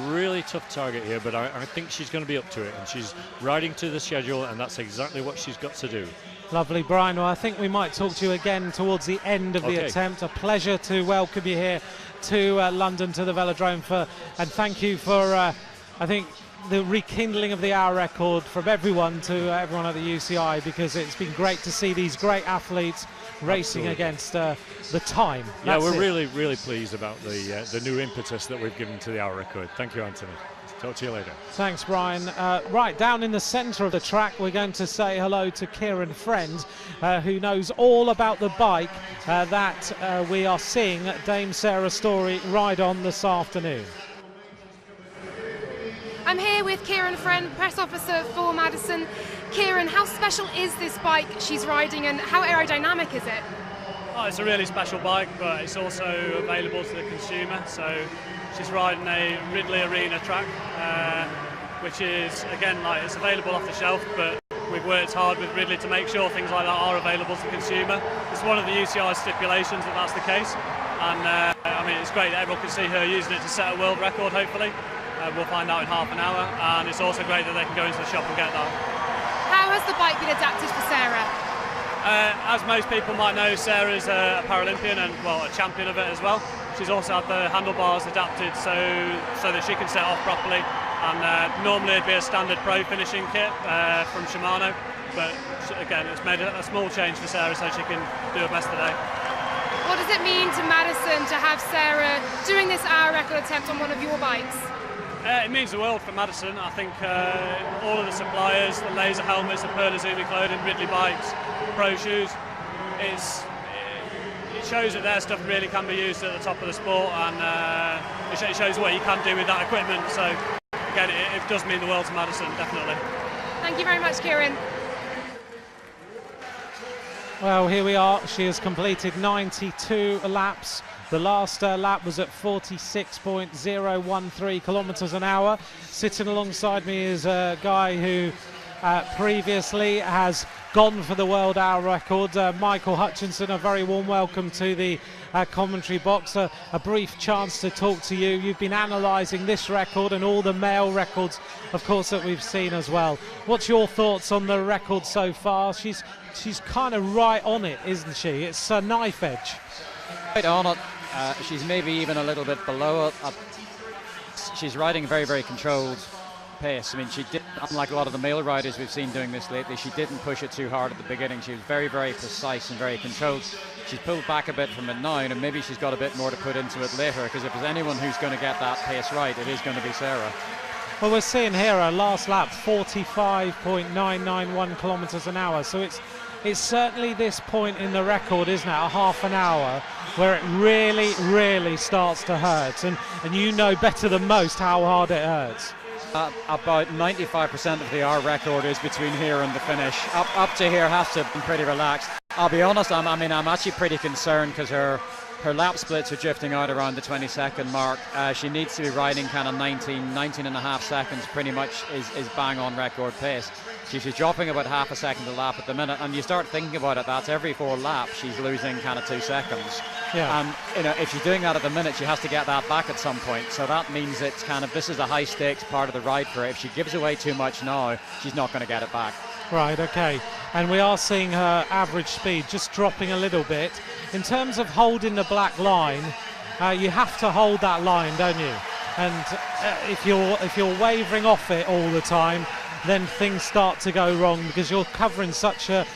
really tough target here, but I think she's going to be up to it, and she's riding to the schedule, and that's exactly what she's got to do. Lovely, Brian. Well, I think we might talk to you again towards the end of the attempt. A pleasure to welcome you here to London, to the Velodrome, and thank you for, I think, the rekindling of the hour record from everyone to everyone at the UCI, because it's been great to see these great athletes racing against the time. Yeah, we're really, really pleased about the new impetus that we've given to the hour record. Thank you, Anthony. Talk to you later. Thanks, Brian. Right, down in the centre of the track, we're going to say hello to Kieran Friend, who knows all about the bike that we are seeing Dame Sarah Storey ride on this afternoon. I'm here with Kieran Friend, press officer for Madison. Kieran, how special is this bike she's riding, and how aerodynamic is it? Oh, it's a really special bike, but it's also available to the consumer. So she's riding a Ridley Arena track, which is, again, it's available off the shelf, but we've worked hard with Ridley to make sure things like that are available to the consumer. It's one of the UCI stipulations that that's the case, and I mean, it's great that everyone can see her using it to set a world record, hopefully. We'll find out in half an hour, and it's also great that they can go into the shop and get that. How has the bike been adapted for Sarah? As most people might know, Sarah's a Paralympian and, well, a champion of it as well. She's also had the handlebars adapted so that she can set off properly, and normally it'd be a standard pro finishing kit from Shimano, but again, it's made a small change for Sarah so she can do her best today. What does it mean to Madison to have Sarah doing this hour record attempt on one of your bikes? It means the world for Madison. I think all of the suppliers, the laser helmets, the Pearl Izumi clothing, Ridley bikes, pro shoes, it shows that their stuff really can be used at the top of the sport, and it shows what you can do with that equipment. So again, it does mean the world to Madison, definitely. Thank you very much, Kieran. Well, here we are. She has completed 92 laps. The last lap was at 46.013 kilometres an hour. Sitting alongside me is a guy who previously has gone for the world hour record, Michael Hutchinson. A very warm welcome to the commentary box. A brief chance to talk to you. You've been analysing this record and all the male records, of course, that we've seen as well. What's your thoughts on the record so far? She's kind of right on it, isn't she? It's a knife edge. Right on it. She's maybe even a little bit below it. She's riding a very, very controlled pace. I mean, she did, unlike a lot of the male riders we've seen doing this lately, she didn't push it too hard at the beginning. She was very, very precise and very controlled. She's pulled back a bit from it now, and maybe she's got a bit more to put into it later, because if there's anyone who's going to get that pace right, it is going to be Sarah. Well, we're seeing here her last lap, 45.991 kilometres an hour. So it's certainly this point in the record, isn't it, a half an hour, where it really, really starts to hurt. And you know better than most how hard it hurts. About 95% of the hour record is between here and the finish. Up to here has to have been pretty relaxed. I'll be honest, I'm actually pretty concerned, because her lap splits are drifting out around the 20-second mark. She needs to be riding kind of 19 and a half seconds, pretty much is bang on record pace. She's dropping about half a second a lap at the minute, and you start thinking about it, that's every 4 laps she's losing kind of 2 seconds. Yeah. And if she's doing that at the minute, she has to get that back at some point. So that means it's this is a high stakes part of the ride for her. If she gives away too much now, she's not going to get it back. Right, okay. And we are seeing her average speed just dropping a little bit. In terms of holding the black line, you have to hold that line, don't you? And if you're wavering off it all the time, then things start to go wrong, because you're covering such a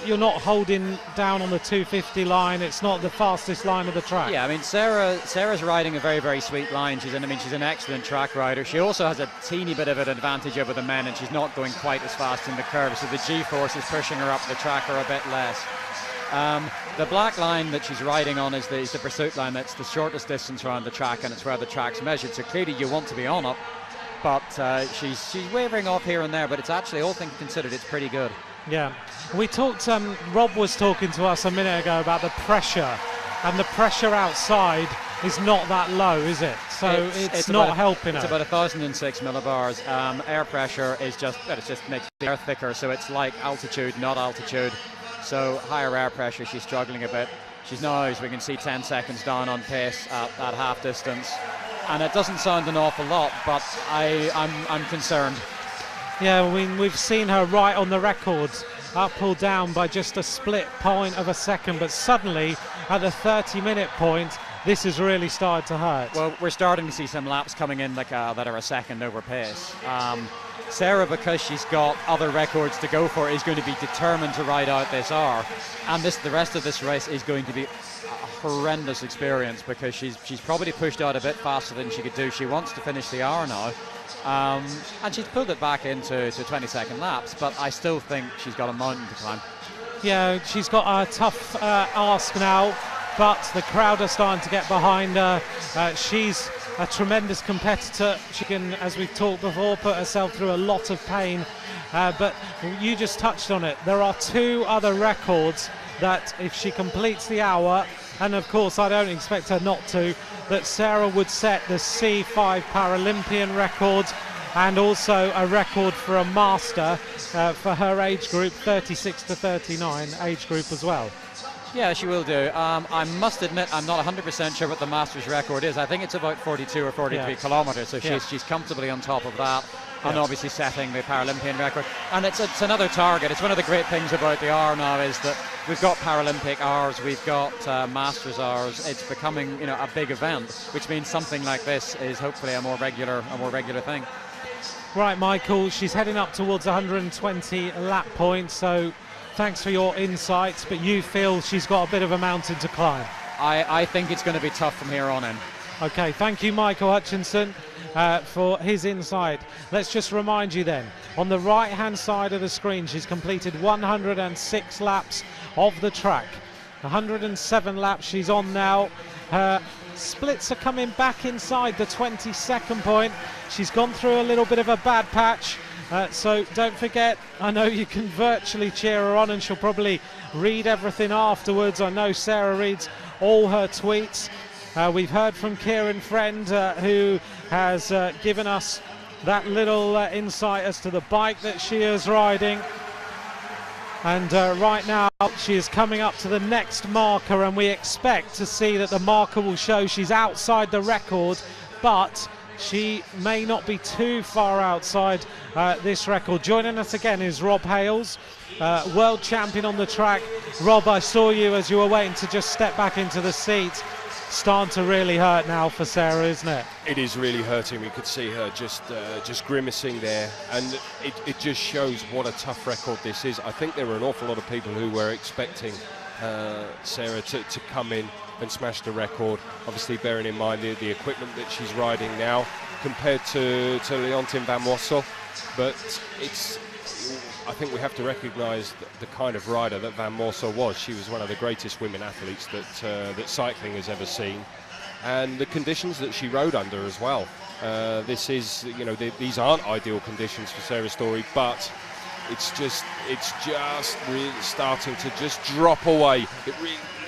you're not holding down on the 250 line. It's not the fastest line of the track. Yeah, I mean, Sarah's riding a very, very sweet line. She's an excellent track rider. She also has a teeny bit of an advantage over the men, and she's not going quite as fast in the curve, so the G-forces pushing her up the track are a bit less. The black line that she's riding on is the pursuit line. That's the shortest distance around the track, and it's where the track's measured, so clearly you want to be on it. But she's wavering off here and there, but it's actually, all things considered, it's pretty good. Yeah, we talked, Rob was talking to us a minute ago about the pressure, and the pressure outside is not that low, is it? So it's not helping her. It's about 1,006 millibars. Air pressure is just makes the air thicker, so it's like altitude, not altitude. So higher air pressure, she's struggling a bit. She's now, as we can see, 10 seconds down on pace at half distance. And it doesn't sound an awful lot, but I'm concerned. Yeah, we've seen her right on the record, up or down by just a split point of a second, but suddenly at the 30-minute point, this has really started to hurt. Well, we're starting to see some laps coming in that are a second over pace. Sarah, because she's got other records to go for, is going to be determined to ride out this hour, and the rest of this race is going to be a horrendous experience, because she's probably pushed out a bit faster than she could do. She wants to finish the hour now, and she's pulled it back into 20-second laps, but I still think she's got a mountain to climb. Yeah, she's got a tough ask now, but the crowd are starting to get behind her. She's a tremendous competitor. She can, as we've talked before, put herself through a lot of pain, but you just touched on it. There are two other records that if she completes the hour, and of course I don't expect her not to, that Sarah would set the C5 Paralympian record, and also a record for a master for her age group, 36 to 39 age group as well. Yeah, she will do. I must admit, I'm not 100% sure what the Masters record is. I think it's about 42 or 43 kilometres, so she's comfortably on top of that, and obviously setting the Paralympian record. And it's another target. It's one of the great things about the hour now, is that we've got Paralympic hours, we've got Masters hours. It's becoming, a big event, which means something like this is hopefully a more regular thing. Right, Michael, she's heading up towards 120 lap points, so thanks for your insights, but you feel she's got a bit of a mountain to climb. I think it's going to be tough from here on in. Okay, thank you, Michael Hutchinson, for his insight. Let's just remind you then, on the right-hand side of the screen, she's completed 106 laps of the track. 107 laps she's on now. Her splits are coming back inside the 22nd point. She's gone through a little bit of a bad patch. So don't forget, I know you can virtually cheer her on, and she'll probably read everything afterwards. I know Sarah reads all her tweets. We've heard from Kieran Friend, who has given us that little insight as to the bike that she is riding. And right now she is coming up to the next marker, and we expect to see that the marker will show she's outside the record, but she may not be too far outside this record. Joining us again is Rob Hales, world champion on the track. Rob, I saw you as you were waiting to just step back into the seat. Starting to really hurt now for Sarah, isn't it? It is really hurting. We could see her just grimacing there, and it just shows what a tough record this is. I think there were an awful lot of people who were expecting Sarah to come in and smash the record, obviously bearing in mind the equipment that she's riding now compared to Leontine Van Mossel, but I think we have to recognise the kind of rider that Van Morsel was. She was one of the greatest women athletes that cycling has ever seen, and the conditions that she rode under as well. This is, these aren't ideal conditions for Sarah Storey, but it's just really starting to just drop away.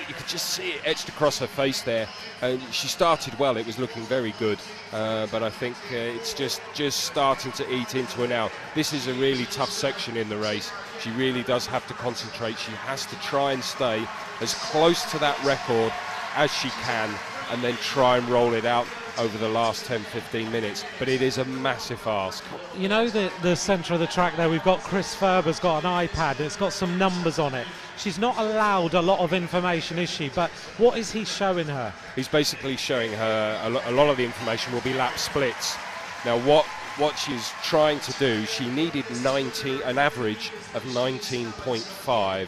You could just see it etched across her face there. And she started well, it was looking very good, but I think it's just starting to eat into her now. This is a really tough section in the race. She really does have to concentrate. She has to try and stay as close to that record as she can, and then try and roll it out over the last 10-15 minutes, but it is a massive ask. You know, the centre of the track there, we've got Chris Ferber's got an iPad, it's got some numbers on it. She's not allowed a lot of information, is she? But what is he showing her? He's basically showing her a lot of the information will be lap splits. Now what she's trying to do, she needed an average of 19.5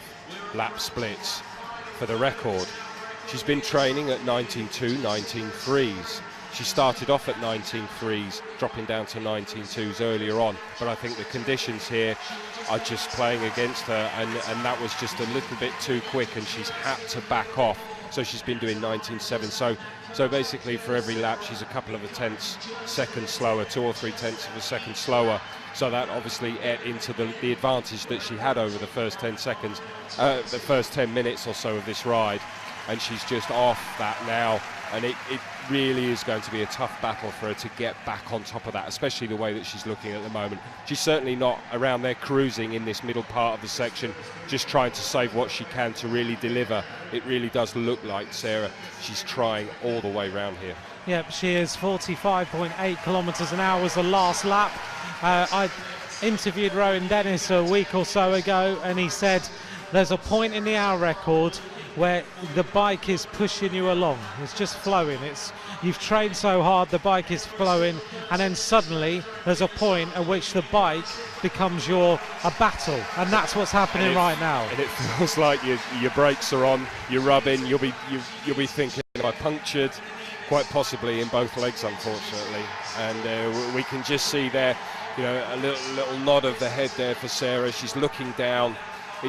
lap splits for the record. She's been training at 19.2, 19.3s. She started off at 19.3s, dropping down to 19.2s earlier on, but I think the conditions here are just playing against her, and that was just a little bit too quick, and she's had to back off. So she's been doing 19.7. So basically for every lap she's a couple of seconds slower, 2 or 3 tenths of a second slower. So that obviously ate into the advantage that she had over the first 10 seconds, the first 10 minutes or so of this ride. And she's just off that now, and it really is going to be a tough battle for her to get back on top of that, especially the way that she's looking at the moment. She's certainly not around there cruising in this middle part of the section, just trying to save what she can to really deliver. It really does look like Sarah, she's trying all the way around here. Yep, she is 45.8 kilometres an hour was the last lap. I interviewed Rowan Dennis a week or so ago, and he said there's a point in the hour record where the bike is pushing you along. It's just flowing. You've trained so hard, the bike is flowing, and then suddenly there's a point at which the bike becomes a battle, and that's what's happening right now. And it feels like your brakes are on, you're rubbing, you'll be thinking, am I punctured? Quite possibly in both legs, unfortunately. And we can just see there, a little nod of the head there for Sarah. She's looking down.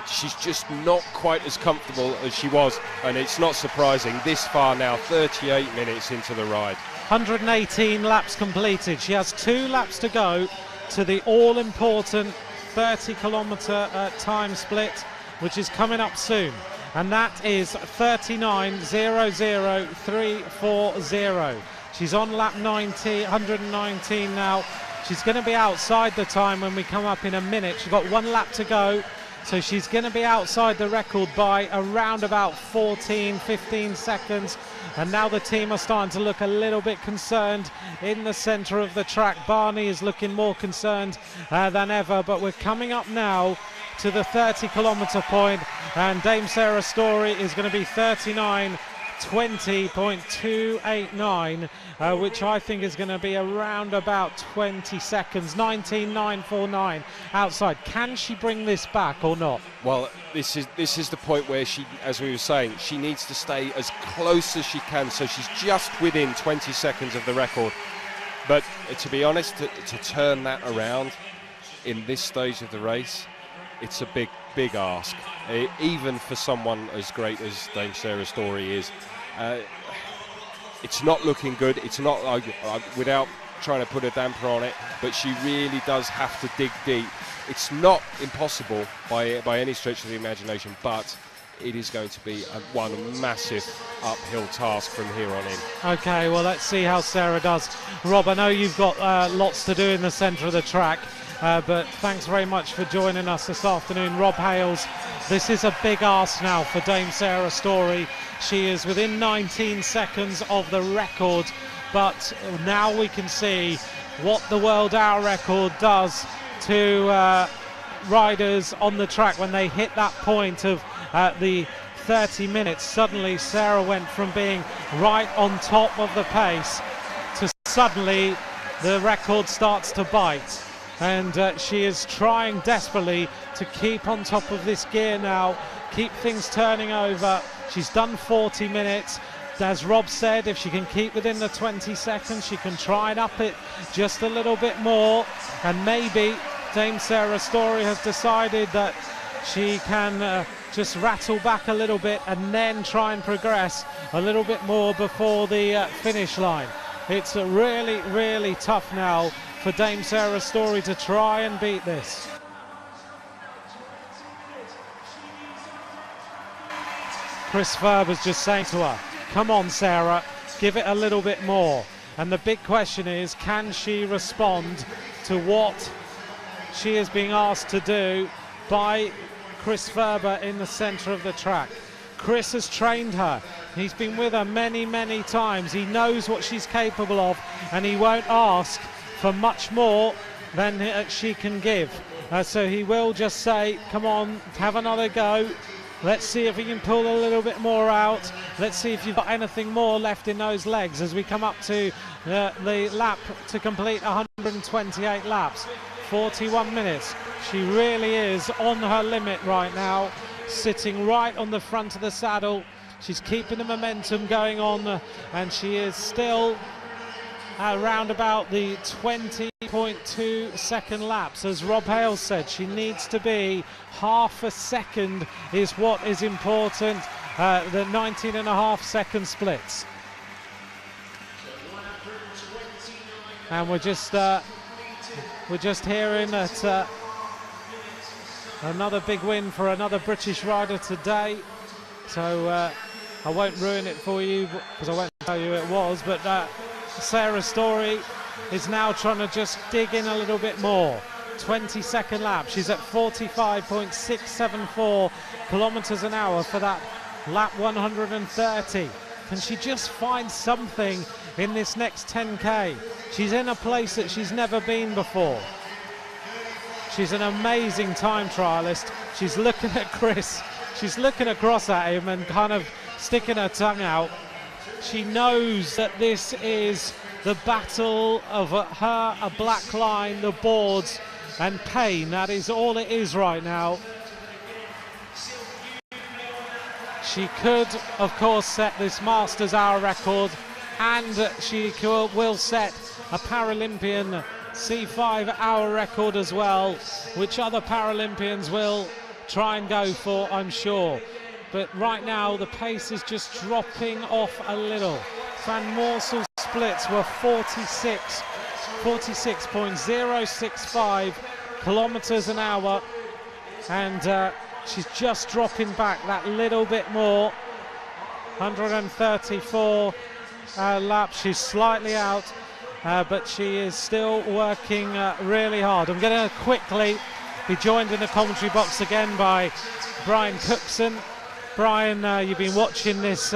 She's just not quite as comfortable as she was, and it's not surprising this far now, 38 minutes into the ride. 118 laps completed. She has 2 laps to go to the all-important 30-kilometre time split, which is coming up soon, and that is 39.00340. She's on lap 119 now. She's going to be outside the time when we come up in a minute. She's got 1 lap to go. So she's going to be outside the record by around about 15 seconds. And now the team are starting to look a little bit concerned in the centre of the track. Barney is looking more concerned than ever. But we're coming up now to the 30-kilometre point, and Dame Sarah Storey is going to be 39.20.289, which I think is going to be around about 20 seconds. 19.949 outside. Can she bring this back or not? Well, this is the point where she, as we were saying, she needs to stay as close as she can, so she's just within 20 seconds of the record. But to be honest, to turn that around in this stage of the race, it's a big ask, even for someone as great as Dame Sarah Storey is. It's not looking good. It's not without trying to put a damper on it, but she really does have to dig deep. It's not impossible by any stretch of the imagination, but it is going to be one massive uphill task from here on in. Okay, well, let's see how Sarah does. Rob, I know you've got lots to do in the centre of the track. But thanks very much for joining us this afternoon. Rob Hales, this is a big ask now for Dame Sarah Storey. She is within 19 seconds of the record, but now we can see what the world hour record does to riders on the track when they hit that point of the 30 minutes. Suddenly Sarah went from being right on top of the pace to suddenly the record starts to bite. And she is trying desperately to keep on top of this gear now, keep things turning over. She's done 40 minutes. As Rob said, if she can keep within the 20 seconds, she can try and up it just a little bit more. And maybe Dame Sarah Storey has decided that she can just rattle back a little bit and then try and progress a little bit more before the finish line. It's really, really tough now for Dame Sarah Storey to try and beat this. Chris Ferber's just saying to her, come on Sarah, give it a little bit more. And the big question is, can she respond to what she is being asked to do by Chris Ferber in the centre of the track? Chris has trained her. He's been with her many, many times. He knows what she's capable of, and he won't ask for much more than she can give. So he will just say, come on, have another go. Let's see if we can pull a little bit more out. Let's see if you've got anything more left in those legs as we come up to the lap to complete 128 laps. 41 minutes. She really is on her limit right now. sitting right on the front of the saddle. She's keeping the momentum going on, and she is still around about the 20.2 second laps. As Rob Hales said, she needs to be half a second is what is important, the 19.5 second splits. And we're just hearing that another big win for another British rider today. So I won't ruin it for you because I won't tell you who it was, but Sarah Storey is now trying to just dig in a little bit more. 22nd lap, she's at 45.674 kilometers an hour for that lap 130. Can she just find something in this next 10k? She's in a place that she's never been before. She's an amazing time trialist. She's looking at Chris, she's looking across at him and kind of sticking her tongue out. She knows that this is the battle of her, a black line, the boards, and pain. That is all it is right now. She could, of course, set this Masters hour record, and she will set a Paralympian C5 hour record as well, which other Paralympians will try and go for, I'm sure. But right now the pace is just dropping off a little. Van Morsel's splits were 46.065 kilometers an hour, and she's just dropping back that little bit more. 134 laps, she's slightly out, but she is still working really hard. I'm going to quickly be joined in the commentary box again by Brian Cookson. Brian, you've been watching this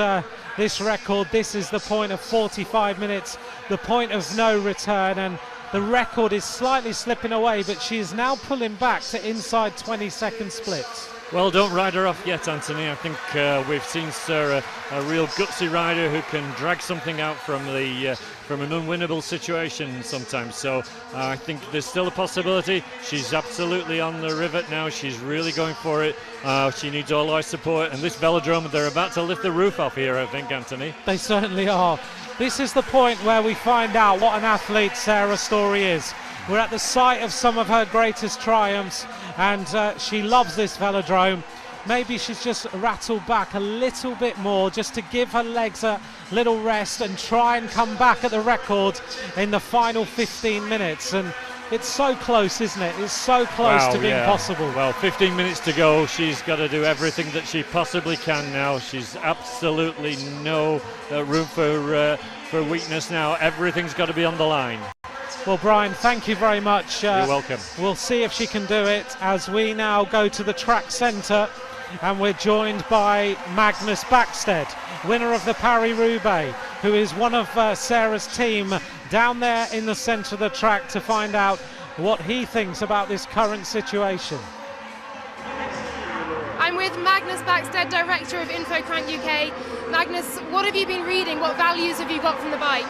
this record. This is the point of 45 minutes, the point of no return, and the record is slightly slipping away, but she is now pulling back to inside 20-second splits. Well, don't ride her off yet, Anthony. I think we've seen Sarah, a real gutsy rider who can drag something out from an unwinnable situation sometimes. So I think there's still a possibility. She's absolutely on the rivet now. She's really going for it. She needs all our support. And this velodrome, they're about to lift the roof off here, I think, Anthony. They certainly are. This is the point where we find out what an athlete Sarah Storey is. We're at the site of some of her greatest triumphs, and she loves this velodrome. Maybe she's just rattled back a little bit more just to give her legs a little rest and try and come back at the record in the final 15 minutes. And it's so close, isn't it? It's so close to being possible. Well, 15 minutes to go. She's got to do everything that she possibly can now. She's absolutely no room for weakness now. Everything's got to be on the line. Well, Brian, thank you very much. You're welcome. We'll see if she can do it as we now go to the track centre, and we're joined by Magnus Backstedt, winner of the Paris-Roubaix, who is one of Sarah's team down there in the centre of the track to find out what he thinks about this current situation. I'm with Magnus Backstedt, Director of InfoCrank UK. Magnus, what have you been reading? What values have you got from the bike?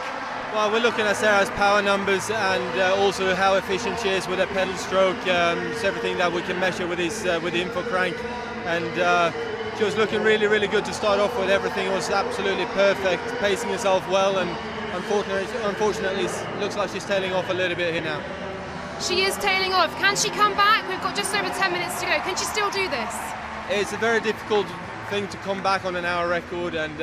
Well, we're looking at Sarah's power numbers and also how efficient she is with her pedal stroke. It's everything that we can measure with the InfoCrank. And she was looking really, really good to start off with. Everything was absolutely perfect, pacing herself well, and unfortunately it looks like she's tailing off a little bit here now. She is tailing off. Can she come back? We've got just over 10 minutes to go. Can she still do this? It's a very difficult thing to come back on an hour record, and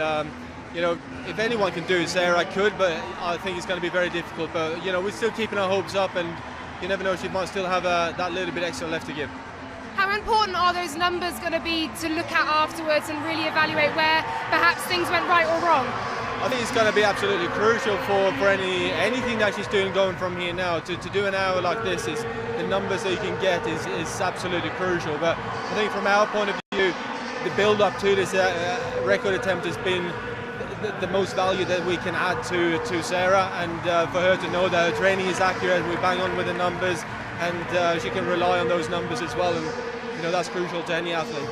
you know, if anyone can do it, Sarah could, but I think it's going to be very difficult. But you know, we're still keeping our hopes up, and you never know, she might still have that little bit extra left to give. How important are those numbers going to be to look at afterwards and really evaluate where perhaps things went right or wrong? I think it's going to be absolutely crucial for anything that she's doing going from here now. To do an hour like this, is the numbers that you can get is absolutely crucial. But I think from our point of view, the build-up to this record attempt has been the most value that we can add to Sarah, and for her to know that her training is accurate, we bang on with the numbers, and she can rely on those numbers as well, and you know, that's crucial to any athlete.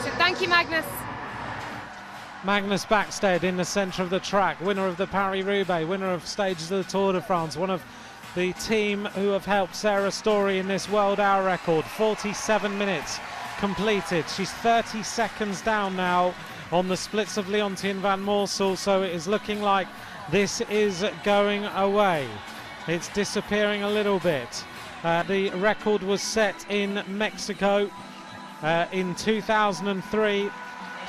So thank you, Magnus. Magnus Backstedt in the centre of the track, winner of the Paris-Roubaix, winner of stages of the Tour de France, one of the team who have helped Sarah Storey in this world hour record. 47 minutes completed. She's 30 seconds down now on the splits of Leontien van Moorsel, so it is looking like this is going away. It's disappearing a little bit. The record was set in Mexico in 2003.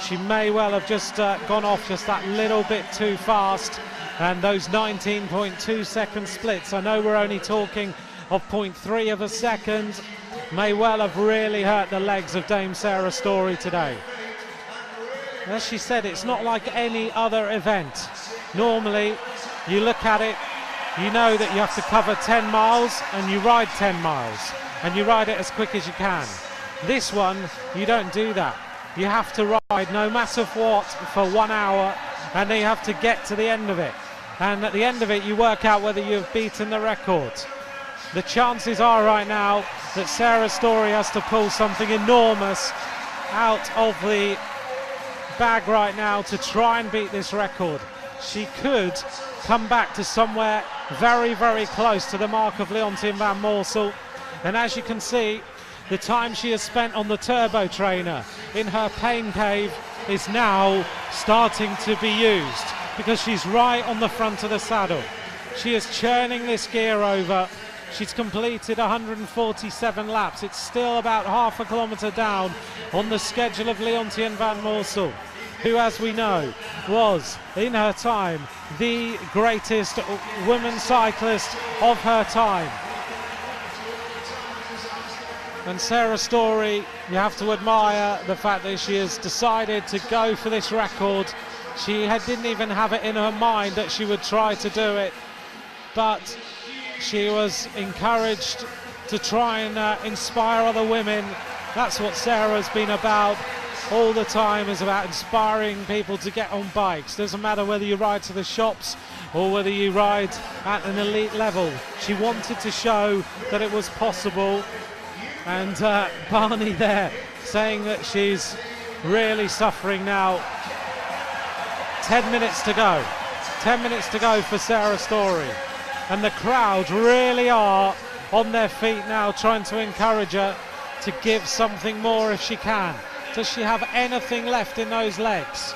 She may well have just gone off just that little bit too fast, and those 19.2 second splits, I know we're only talking of 0.3 of a second, may well have really hurt the legs of Dame Sarah Storey today. As she said, it's not like any other event. Normally, you look at it, you know that you have to cover 10 miles and you ride 10 miles and you ride it as quick as you can. This one, you don't do that. You have to ride no matter what for 1 hour, and then you have to get to the end of it. And at the end of it, you work out whether you've beaten the record. The chances are right now that Sarah Storey has to pull something enormous out of the bag right now to try and beat this record. She could come back to somewhere very, very close to the mark of Leontien van Moorsel. And as you can see, the time she has spent on the turbo trainer in her pain cave is now starting to be used, because she's right on the front of the saddle. She is churning this gear over. She's completed 147 laps. It's still about half a kilometre down on the schedule of Leontien van Moorsel, who, as we know, was in her time the greatest woman cyclist of her time. And Sarah Storey, you have to admire the fact that she has decided to go for this record. She didn't even have it in her mind that she would try to do it, but she was encouraged to try and inspire other women. That's what Sarah's been about all the time, is about inspiring people to get on bikes. Doesn't matter whether you ride to the shops or whether you ride at an elite level. She wanted to show that it was possible. And Barney there saying that she's really suffering now. 10 minutes to go. 10 minutes to go for Sarah Storey. And the crowd really are on their feet now, trying to encourage her to give something more if she can. Does she have anything left in those legs?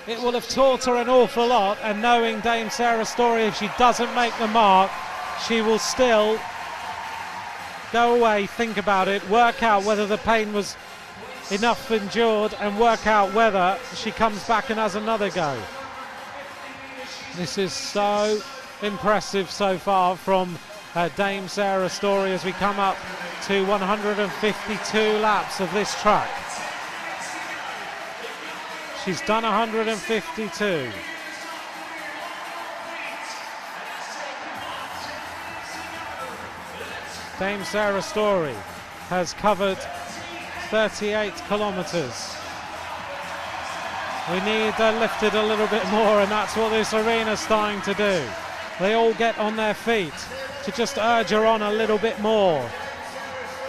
It will have taught her an awful lot, and knowing Dame Sarah Storey, if she doesn't make the mark, she will still go away, think about it, work out whether the pain was enough endured, and work out whether she comes back and has another go. This is so impressive so far from Dame Sarah Storey as we come up to 152 laps of this track. She's done 152. Dame Sarah Storey has covered 38 kilometres. We need lifted a little bit more, and that's what this arena's starting to do. They all get on their feet to just urge her on a little bit more,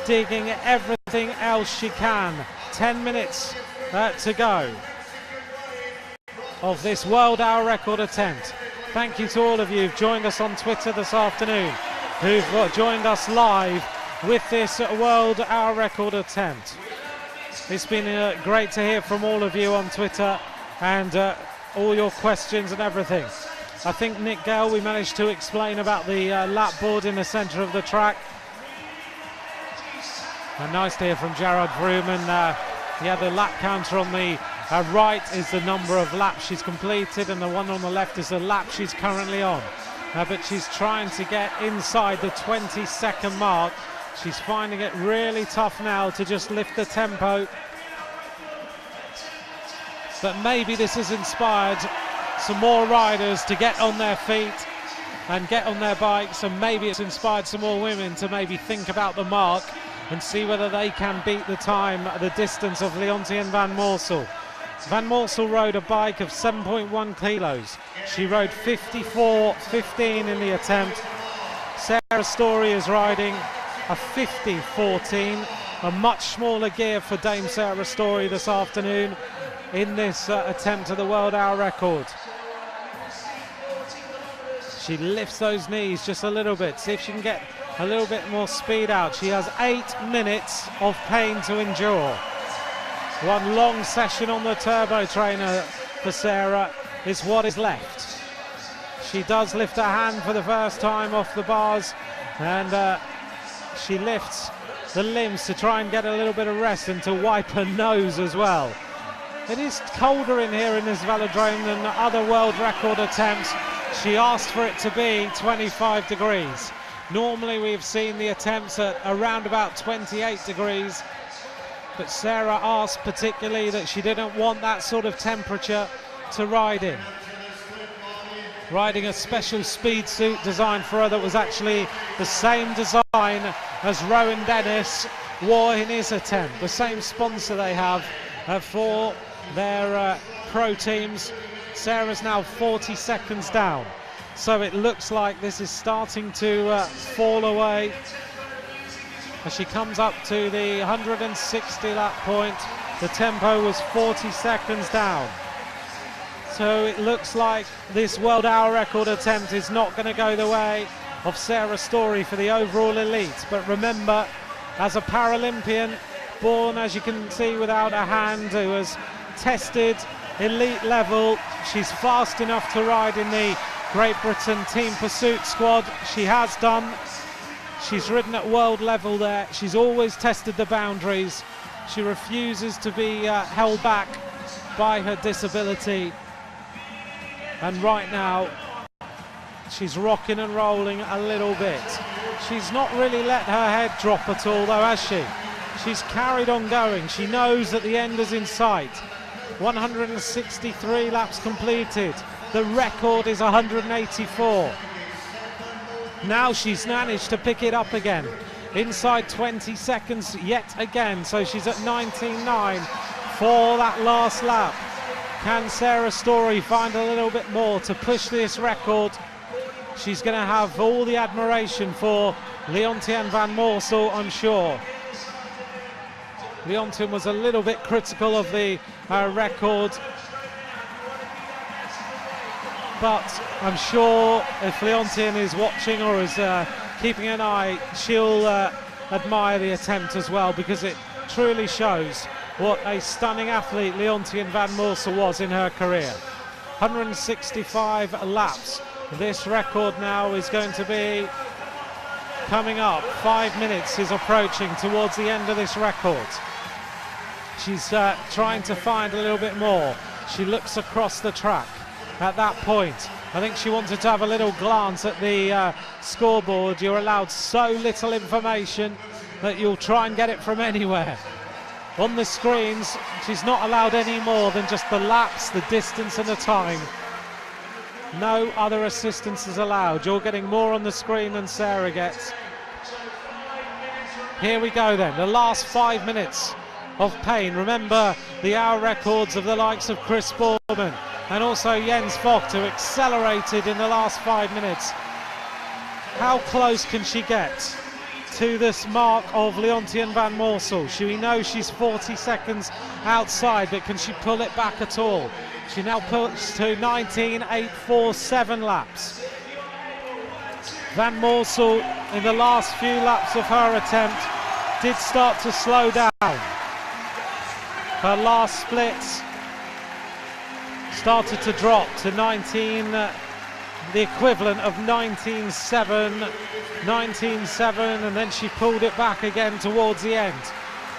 digging everything else she can. 10 minutes to go of this world hour record attempt. Thank you to all of you who've joined us on Twitter this afternoon, who've joined us live with this world hour record attempt. It's been great to hear from all of you on Twitter and all your questions and everything. I think, Nick Gale, we managed to explain about the lap board in the centre of the track. And nice to hear from Gerard Vrooman. Yeah, the lap counter on the right is the number of laps she's completed, and the one on the left is the lap she's currently on. But she's trying to get inside the 20-second mark. She's finding it really tough now to just lift the tempo. But maybe this has inspired some more riders to get on their feet and get on their bikes, and maybe it's inspired some more women to maybe think about the mark and see whether they can beat the time, the distance of Leontien van Moorsel. Van Moorsel rode a bike of 7.1 kilos. She rode 54.15 in the attempt. Sarah Storey is riding a 50.14, a much smaller gear for Dame Sarah Storey this afternoon in this attempt at the world hour record. She lifts those knees just a little bit, see if she can get a little bit more speed out. She has 8 minutes of pain to endure. One long session on the turbo trainer for Sarah is what is left. She does lift her hand for the first time off the bars, and she lifts the limbs to try and get a little bit of rest and to wipe her nose as well. It is colder in here in this velodrome than other world record attempts. She asked for it to be 25 degrees. Normally we've seen the attempts at around about 28 degrees, but Sarah asked particularly that she didn't want that sort of temperature to ride in. Riding a special speed suit designed for her that was actually the same design as Rowan Dennis wore in his attempt. The same sponsor they have for their pro teams. Sarah's now 40 seconds down. So it looks like this is starting to fall away as she comes up to the 160 lap point. The tempo was 40 seconds down. So it looks like this world hour record attempt is not going to go the way of Sarah Storey for the overall elite. But remember, as a Paralympian, born, as you can see, without a hand, who has tested elite level, she's fast enough to ride in the Great Britain Team Pursuit squad. She has done. She's ridden at world level there. She's always tested the boundaries. She refuses to be held back by her disability. And right now, she's rocking and rolling a little bit. She's not really let her head drop at all, though, has she? She's carried on going. She knows that the end is in sight. 163 laps completed. The record is 184. Now she's managed to pick it up again. Inside 20 seconds yet again. So she's at 19.9 for that last lap. Can Sarah Storey find a little bit more to push this record? She's going to have all the admiration for Leontien van Moorsel, I'm sure. Leontien was a little bit critical of the record, but I'm sure if Leontien is watching or is keeping an eye, she'll admire the attempt as well, because it truly shows what a stunning athlete Leontien van Moorsel was in her career. 165 laps. This record now is going to be coming up. 5 minutes is approaching towards the end of this record. She's trying to find a little bit more. She looks across the track at that point. I think she wanted to have a little glance at the scoreboard. You're allowed so little information that you'll try and get it from anywhere. On the screens, she's not allowed any more than just the laps, the distance and the time. No other assistance is allowed. You're getting more on the screen than Sarah gets. Here we go then, the last 5 minutes of pain. Remember the hour records of the likes of Chris Boorman and also Jens Vogt, who accelerated in the last 5 minutes. How close can she get to this mark of Leontien van Moorsel? We know she's 40 seconds outside, but can she pull it back at all? She now puts to 19.847 laps. Van Moorsel, in the last few laps of her attempt, did start to slow down. Her last splits started to drop to 19, the equivalent of 19.7, and then she pulled it back again towards the end.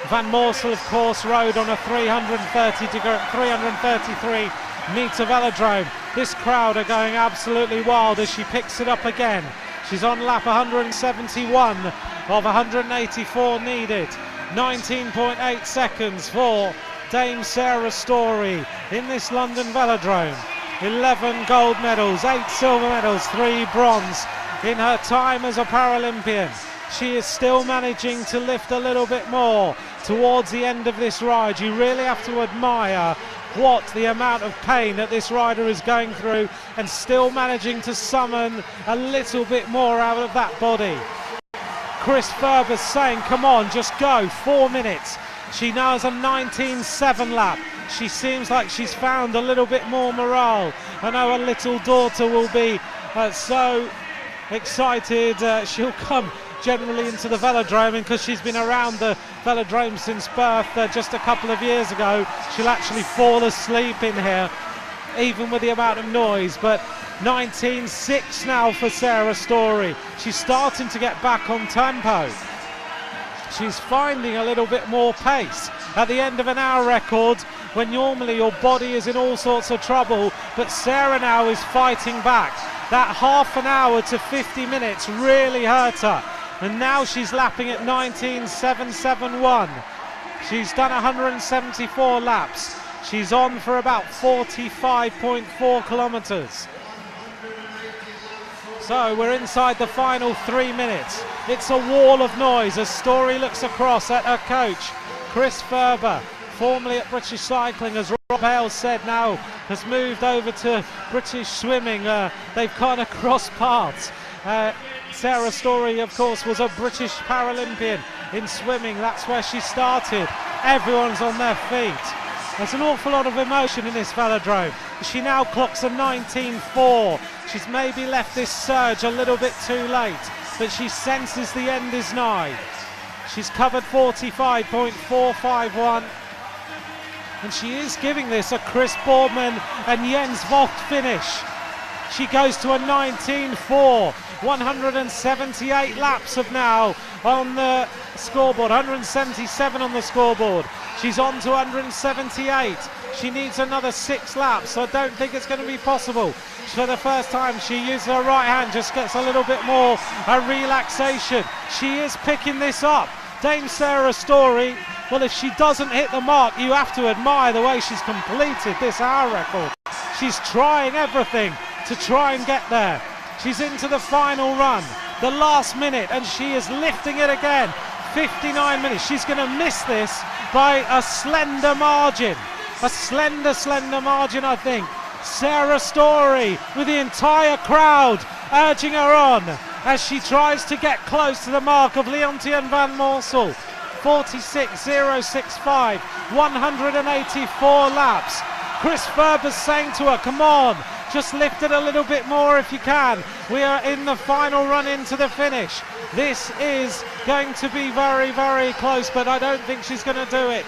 Van Moorsel, of course, rode on a 333 metre velodrome. This crowd are going absolutely wild as she picks it up again. She's on lap 171 of 184 needed. 19.8 seconds for Dame Sarah Storey in this London velodrome. 11 gold medals, 8 silver medals, 3 bronze in her time as a Paralympian. She is still managing to lift a little bit more towards the end of this ride. You really have to admire what the amount of pain that this rider is going through and still managing to summon a little bit more out of that body. Chris Ferber's saying, come on, just go, 4 minutes. She now has a 19.7 lap. She seems like she's found a little bit more morale. I know her little daughter will be so excited. She'll come generally into the velodrome, and because she's been around the velodrome since birth just a couple of years ago, she'll actually fall asleep in here, even with the amount of noise. But 19.6 now for Sarah Storey. She's starting to get back on tempo. She's finding a little bit more pace at the end of an hour record, when normally your body is in all sorts of trouble, but Sarah now is fighting back. That half an hour to 50 minutes really hurt her, and now she's lapping at 19.771. She's done 174 laps. She's on for about 45.4 kilometres. So we're inside the final 3 minutes. It's a wall of noise as Storey looks across at her coach, Chris Ferber, formerly at British Cycling, as Rob Hale said, now has moved over to British Swimming. They've kind of crossed paths. Sarah Storey, of course, was a British Paralympian in swimming. That's where she started. Everyone's on their feet. There's an awful lot of emotion in this velodrome. She now clocks a 19.4. She's maybe left this surge a little bit too late, but she senses the end is nigh. She's covered 45.451, and she is giving this a Chris Boardman and Jens Vogt finish. She goes to a 19.4. 178 laps of now on the scoreboard, 177 on the scoreboard. She's on to 178. She needs another 6 laps, so I don't think it's going to be possible. For the first time, she uses her right hand, just gets a little bit more relaxation. She is picking this up. Dame Sarah Storey, well, if she doesn't hit the mark, you have to admire the way she's completed this hour record. She's trying everything to try and get there. She's into the final run, the last minute, and she is lifting it again. 59 minutes. She's going to miss this by a slender margin. A slender margin, I think. Sarah Storey with the entire crowd urging her on as she tries to get close to the mark of Leontien van Moorsel. 46.065, 184 laps. Chris Ferber's saying to her, come on, just lift it a little bit more if you can. We are in the final run into the finish. This is going to be very, very close, but I don't think she's going to do it.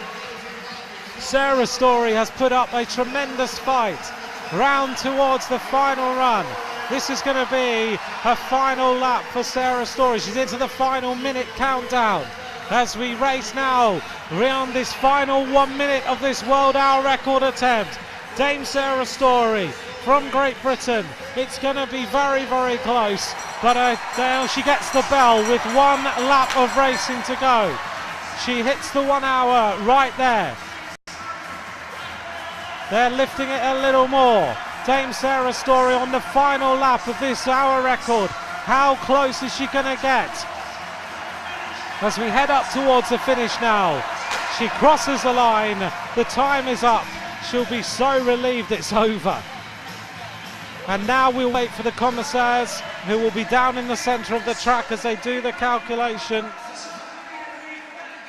Sarah Storey has put up a tremendous fight round towards the final run. This is going to be her final lap for Sarah Storey. She's into the final minute countdown as we race now around this final 1 minute of this world hour record attempt. Dame Sarah Storey from Great Britain. It's going to be very, very close, but now she gets the bell with 1 lap of racing to go. She hits the 1 hour right there. They're lifting it a little more. Dame Sarah Storey on the final lap of this hour record. How close is she going to get? As we head up towards the finish now, she crosses the line. The time is up. She'll be so relieved it's over. And now we'll wait for the commissaires, who will be down in the centre of the track as they do the calculation.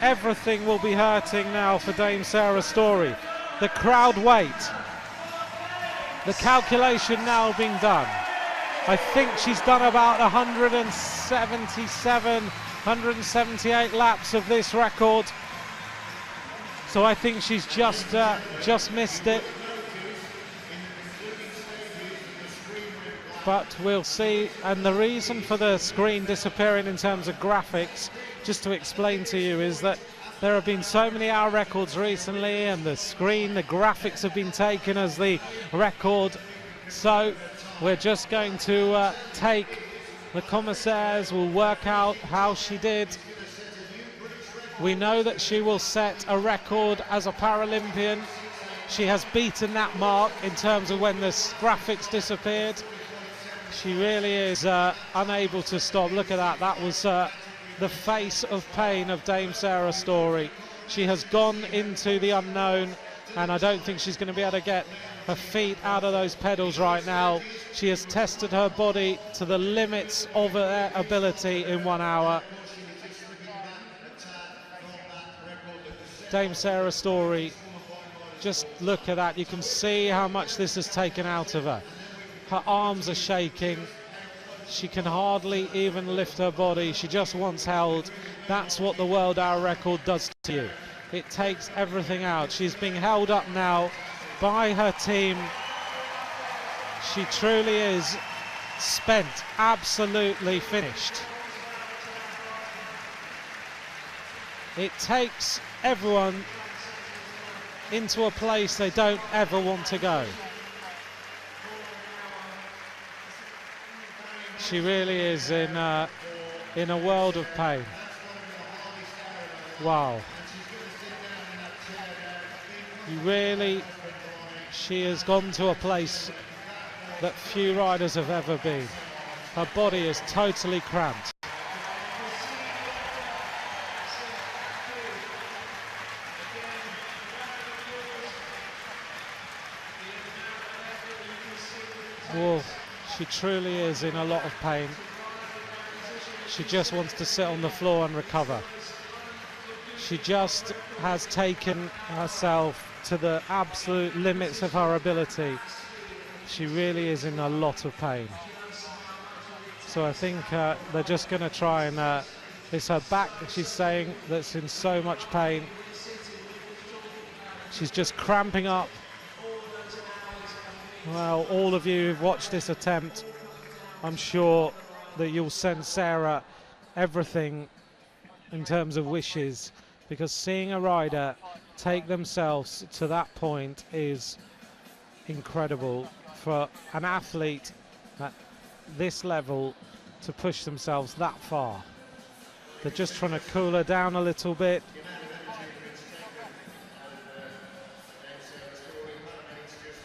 Everything will be hurting now for Dame Sarah Storey. The crowd wait. The calculation now being done. I think she's done about 177, 178 laps of this record. So I think she's just missed it. But we'll see. And the reason for the screen disappearing in terms of graphics, just to explain to you, is that there have been so many hour records recently, and the graphics have been taken as the record. So we're just going to take the commissaires, will work out how she did. We know that she will set a record as a Paralympian. She has beaten that mark in terms of when the graphics disappeared. She really is unable to stop. Look at that. That was the face of pain of Dame Sarah Storey. She has gone into the unknown, and I don't think she's going to be able to get her feet out of those pedals right now. She has tested her body to the limits of her ability in 1 hour. Dame Sarah Storey, just look at that. You can see how much this has taken out of her. Her arms are shaking. She can hardly even lift her body. She just wants held. That's what the world hour record does to you. It takes everything out. She's being held up now by her team. She truly is spent, absolutely finished. It takes everyone into a place they don't ever want to go. She really is in a world of pain. Wow. She has gone to a place that few riders have ever been. Her body is totally cramped. Whoa, she truly is in a lot of pain. She just wants to sit on the floor and recover. She just has taken herself to the absolute limits of her ability. She really is in a lot of pain. So I think they're just going to try and it's her back, she's saying, that's in so much pain. She's just cramping up. Well, all of you who've watched this attempt, I'm sure that you'll send Sarah everything in terms of wishes, because seeing a rider take themselves to that point is incredible for an athlete at this level to push themselves that far. They're just trying to cool her down a little bit.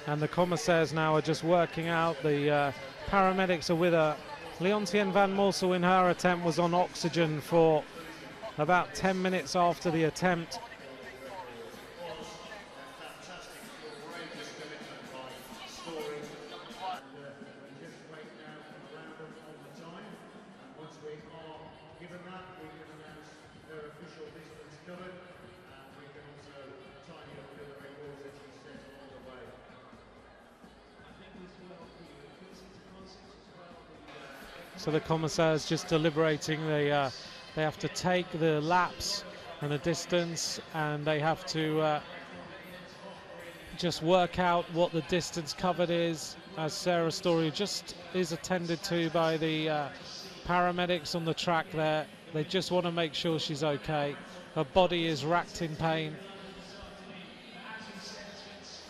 And the commissaires now are just working out. The paramedics are with her. Leontien van Moorsel in her attempt was on oxygen for about 10 minutes after the attempt. So the commissaires just deliberating. They have to take the laps and the distance, and they have to just work out what the distance covered is, as Sarah Storey just is attended to by the paramedics on the track there. They just want to make sure she's okay. Her body is racked in pain.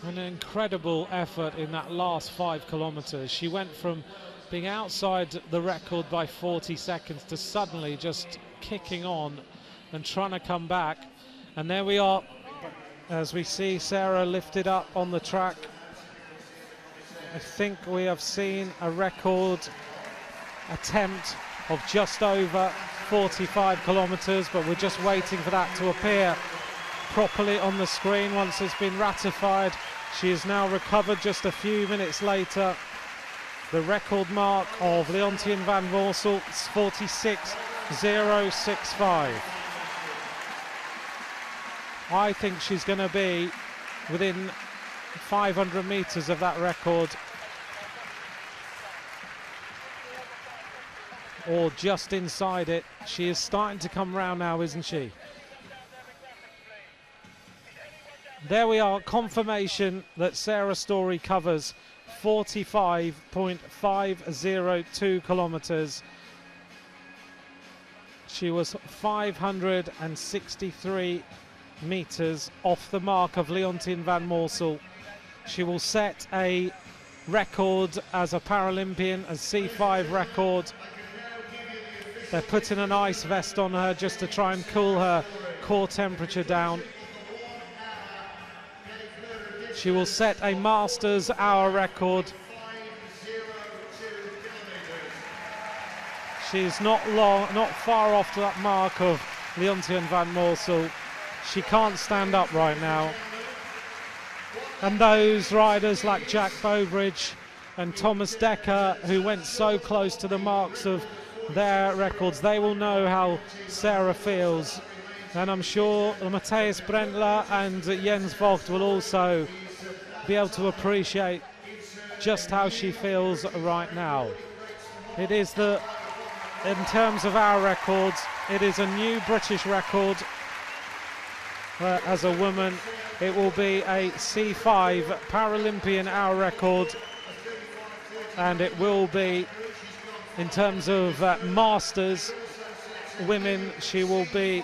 An incredible effort in that last 5 kilometers. She went from being outside the record by 40 seconds to suddenly just kicking on and trying to come back. And there we are, as we see Sarah lifted up on the track. I think we have seen a record attempt of just over 45 kilometers, but we're just waiting for that to appear properly on the screen once it's been ratified. She is now recovered just a few minutes later. The record mark of Leontien van Moorsel is 46.065. I think she's going to be within 500 meters of that record, or just inside it. She is starting to come round now, isn't she? There we are, confirmation that Sarah Storey covers 45.502 kilometers. She was 563 meters off the mark of Leontien van Moorsel. She will set a record as a Paralympian, a C5 record. They're putting an ice vest on her just to try and cool her core temperature down. She will set a Masters hour record. She's not far off to that mark of Leontien van Moorsel. She can't stand up right now. And those riders like Jack Bowbridge and Thomas Dekker, who went so close to the marks of their records, they will know how Sarah feels. And I'm sure Matthias Brendler and Jens Vogt will also be able to appreciate just how she feels right now. It is in terms of our records, it is a new British record. As a woman, it will be a C5 Paralympian hour record, and it will be, in terms of masters women, she will be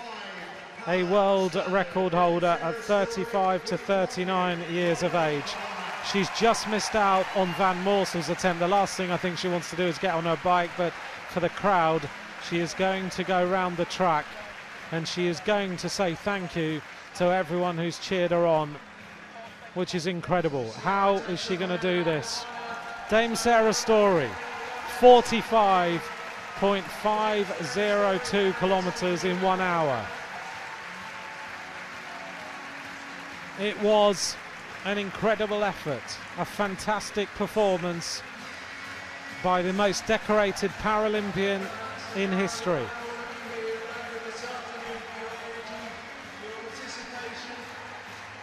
a world record holder at 35 to 39 years of age. She's just missed out on Van Morsel's attempt. The last thing I think she wants to do is get on her bike, but for the crowd, she is going to go round the track, and she is going to say thank you to everyone who's cheered her on, which is incredible. How is she going to do this? Dame Sarah Storey, 45.502 kilometres in 1 hour. It was an incredible effort, a fantastic performance by the most decorated Paralympian in history.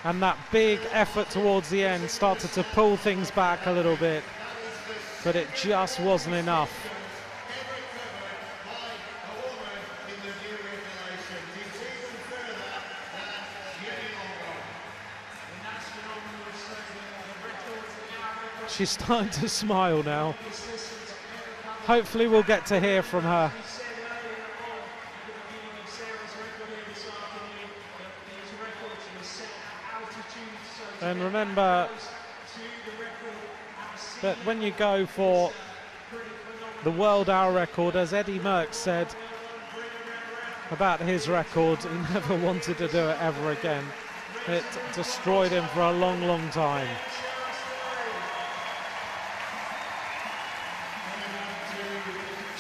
And that big effort towards the end started to pull things back a little bit, but it just wasn't enough. She's starting to smile now. Hopefully we'll get to hear from her. And remember that when you go for the world hour record, as Eddie Merckx said about his record, he never wanted to do it ever again. It destroyed him for a long, long time.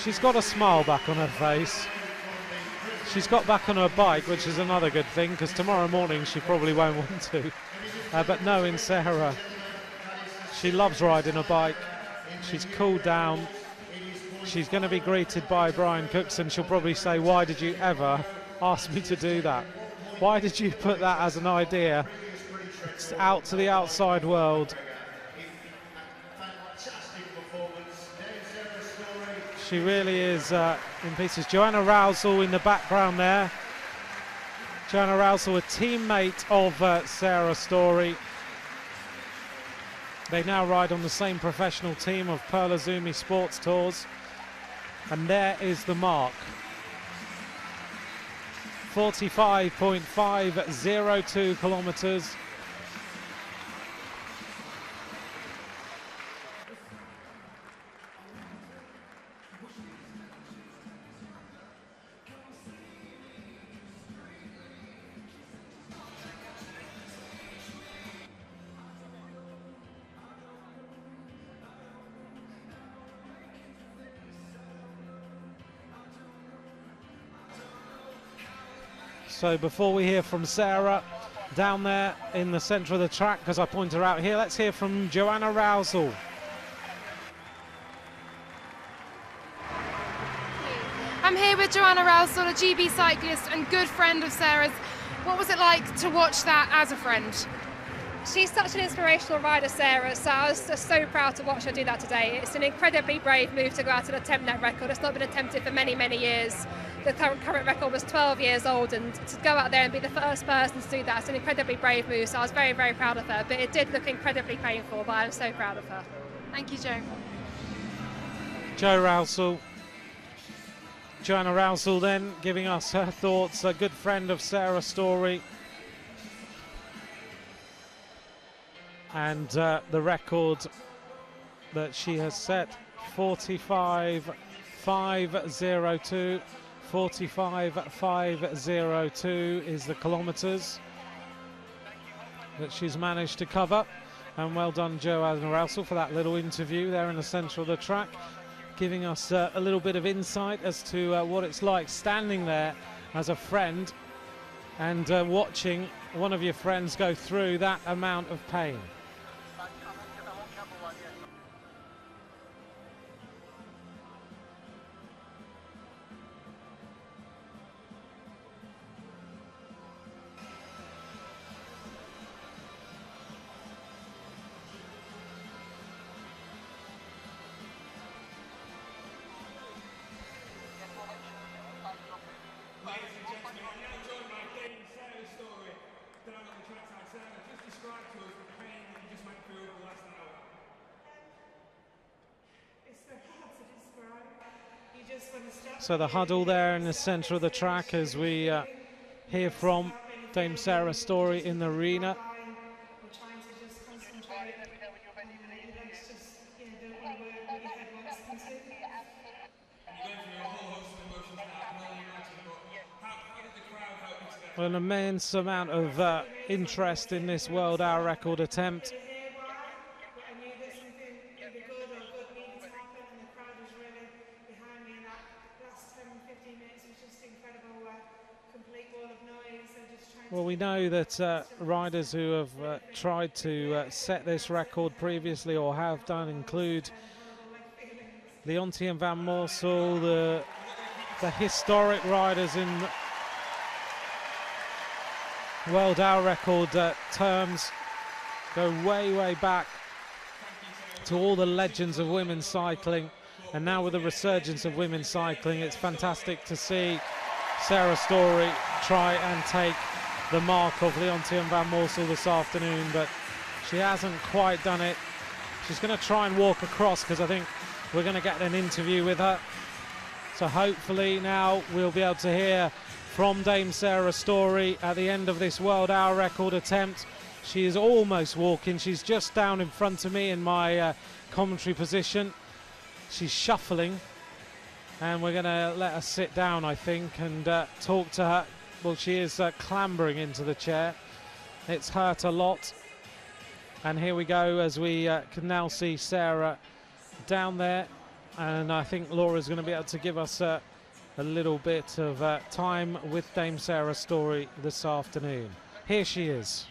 She's got a smile back on her face. She's got back on her bike, which is another good thing, because tomorrow morning she probably won't want to. But knowing Sarah, she loves riding a bike. She's cooled down. She's going to be greeted by Brian Cookson. She'll probably say, why did you ever ask me to do that? Why did you put that as an idea out to the outside world? She really is in pieces. Joanna Rousel in the background there. Joanna Rousel, a teammate of Sarah Storey. They now ride on the same professional team of Pearl Izumi Sports Tours. And there is the mark. 45.502 kilometres. So before we hear from Sarah down there in the centre of the track, because I point her out here, let's hear from Joanna Rousel. I'm here with Joanna Rousel, a GB cyclist and good friend of Sarah's. What was it like to watch that as a friend? She's such an inspirational rider, Sarah, so I was just so proud to watch her do that today. It's an incredibly brave move to go out and attempt that record. It's not been attempted for many, many years. The current record was 12 years old, and to go out there and be the first person to do that, it's an incredibly brave move, so I was very, very proud of her. But it did look incredibly painful, but I'm so proud of her. Thank you, Jo. Jo Rousel. Joanna Rousel then giving us her thoughts, a good friend of Sarah Storey. And the record that she has set, 45.502. 45.502 is the kilometres that she's managed to cover. And well done, Joanna Rousel, for that little interview there in the centre of the track, giving us a little bit of insight as to what it's like standing there as a friend and watching one of your friends go through that amount of pain. So the huddle there in the centre of the track as we hear from Dame Sarah Storey in the arena. Well, an immense amount of interest in this world hour record attempt. Well, we know that riders who have tried to set this record previously or have done include Leontien van Moorsel, the historic riders in world hour record terms, go way back to all the legends of women's cycling. And now with the resurgence of women's cycling, it's fantastic to see Sarah Storey try and take the mark of Leontien van Moorsel this afternoon, but she hasn't quite done it. She's going to try and walk across because I think we're going to get an interview with her. So hopefully now we'll be able to hear from Dame Sarah Storey at the end of this world hour record attempt. She is almost walking. She's just down in front of me in my commentary position. She's shuffling, and we're going to let her sit down, I think, and talk to her. Well, she is clambering into the chair. It's hurt a lot. And here we go as we can now see Sarah down there. And I think Laura's going to be able to give us a little bit of time with Dame Sarah Storey this afternoon. Here she is.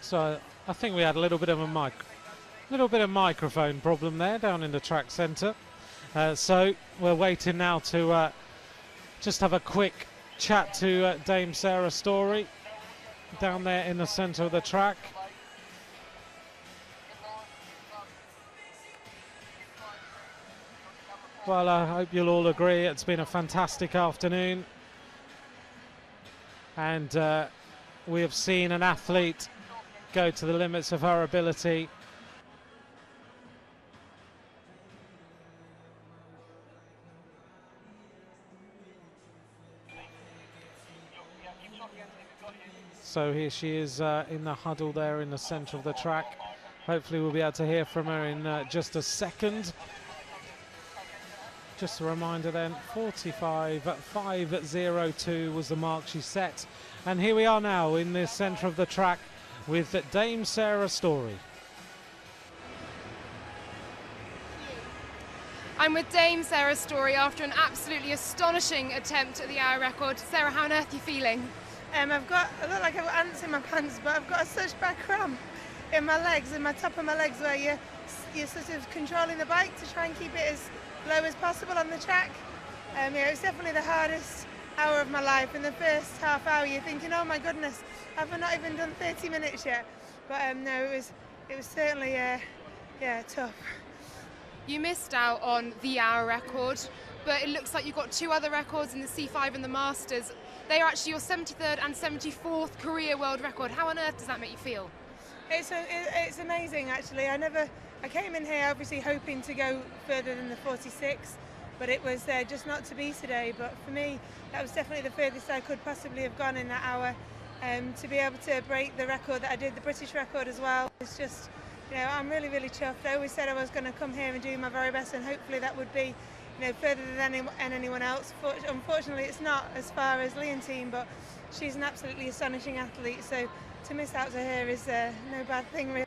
So I think we had a little bit of a microphone problem there down in the track centre. So we're waiting now to just have a quick chat to Dame Sarah Storey down there in the centre of the track. Well, I hope you'll all agree it's been a fantastic afternoon, and we have seen an athlete go to the limits of her ability. So here she is in the huddle there in the centre of the track. Hopefully we'll be able to hear from her in just a second. Just a reminder then, 45.502 was the mark she set. And here we are now in the centre of the track with Dame Sarah Storey. I'm with Dame Sarah Storey after an absolutely astonishing attempt at the hour record. Sarah, how on earth are you feeling? I look like I've got ants in my pants, but I've got such bad cramp in my legs, in my top of my legs, where you're sort of controlling the bike to try and keep it as low as possible on the track. Yeah, it was definitely the hardest hour of my life. In the first half hour, you're thinking, oh my goodness, have I not even done 30 minutes yet? But no, it was certainly tough. You missed out on the hour record, but it looks like you've got two other records in the C5 and the Masters. They are actually your 73rd and 74th career world record. How on earth does that make you feel? It's amazing, actually. I came in here obviously hoping to go further than the 46, but it was just not to be today. But for me, that was definitely the furthest I could possibly have gone in that hour. To be able to break the record that I did, the British record as well, it's just, I'm really, really chuffed. I always said I was going to come here and do my very best, and hopefully that would be, further than anyone else. Unfortunately, it's not as far as Leontien, but she's an absolutely astonishing athlete. So to miss out to her is no bad thing, really.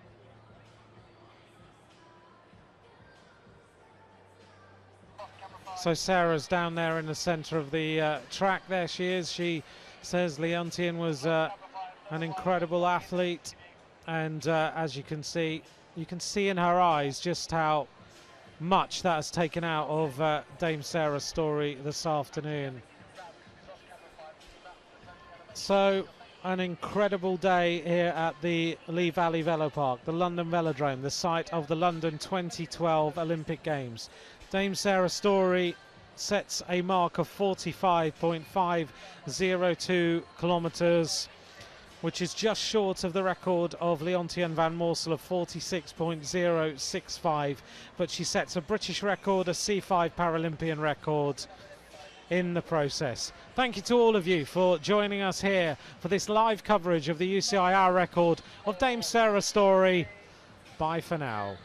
So Sarah's down there in the centre of the track. There she is. She says Leontien was an incredible athlete, and as you can see in her eyes just how much that has taken out of Dame Sarah Storey this afternoon. So an incredible day here at the Lee Valley Velo Park, the London Velodrome, the site of the London 2012 Olympic Games. Dame Sarah Storey sets a mark of 45.502 kilometres, which is just short of the record of Leontien van Moorsel of 46.065, but she sets a British record, a C5 Paralympian record in the process. Thank you to all of you for joining us here for this live coverage of the UCI hour record of Dame Sarah Storey. Bye for now.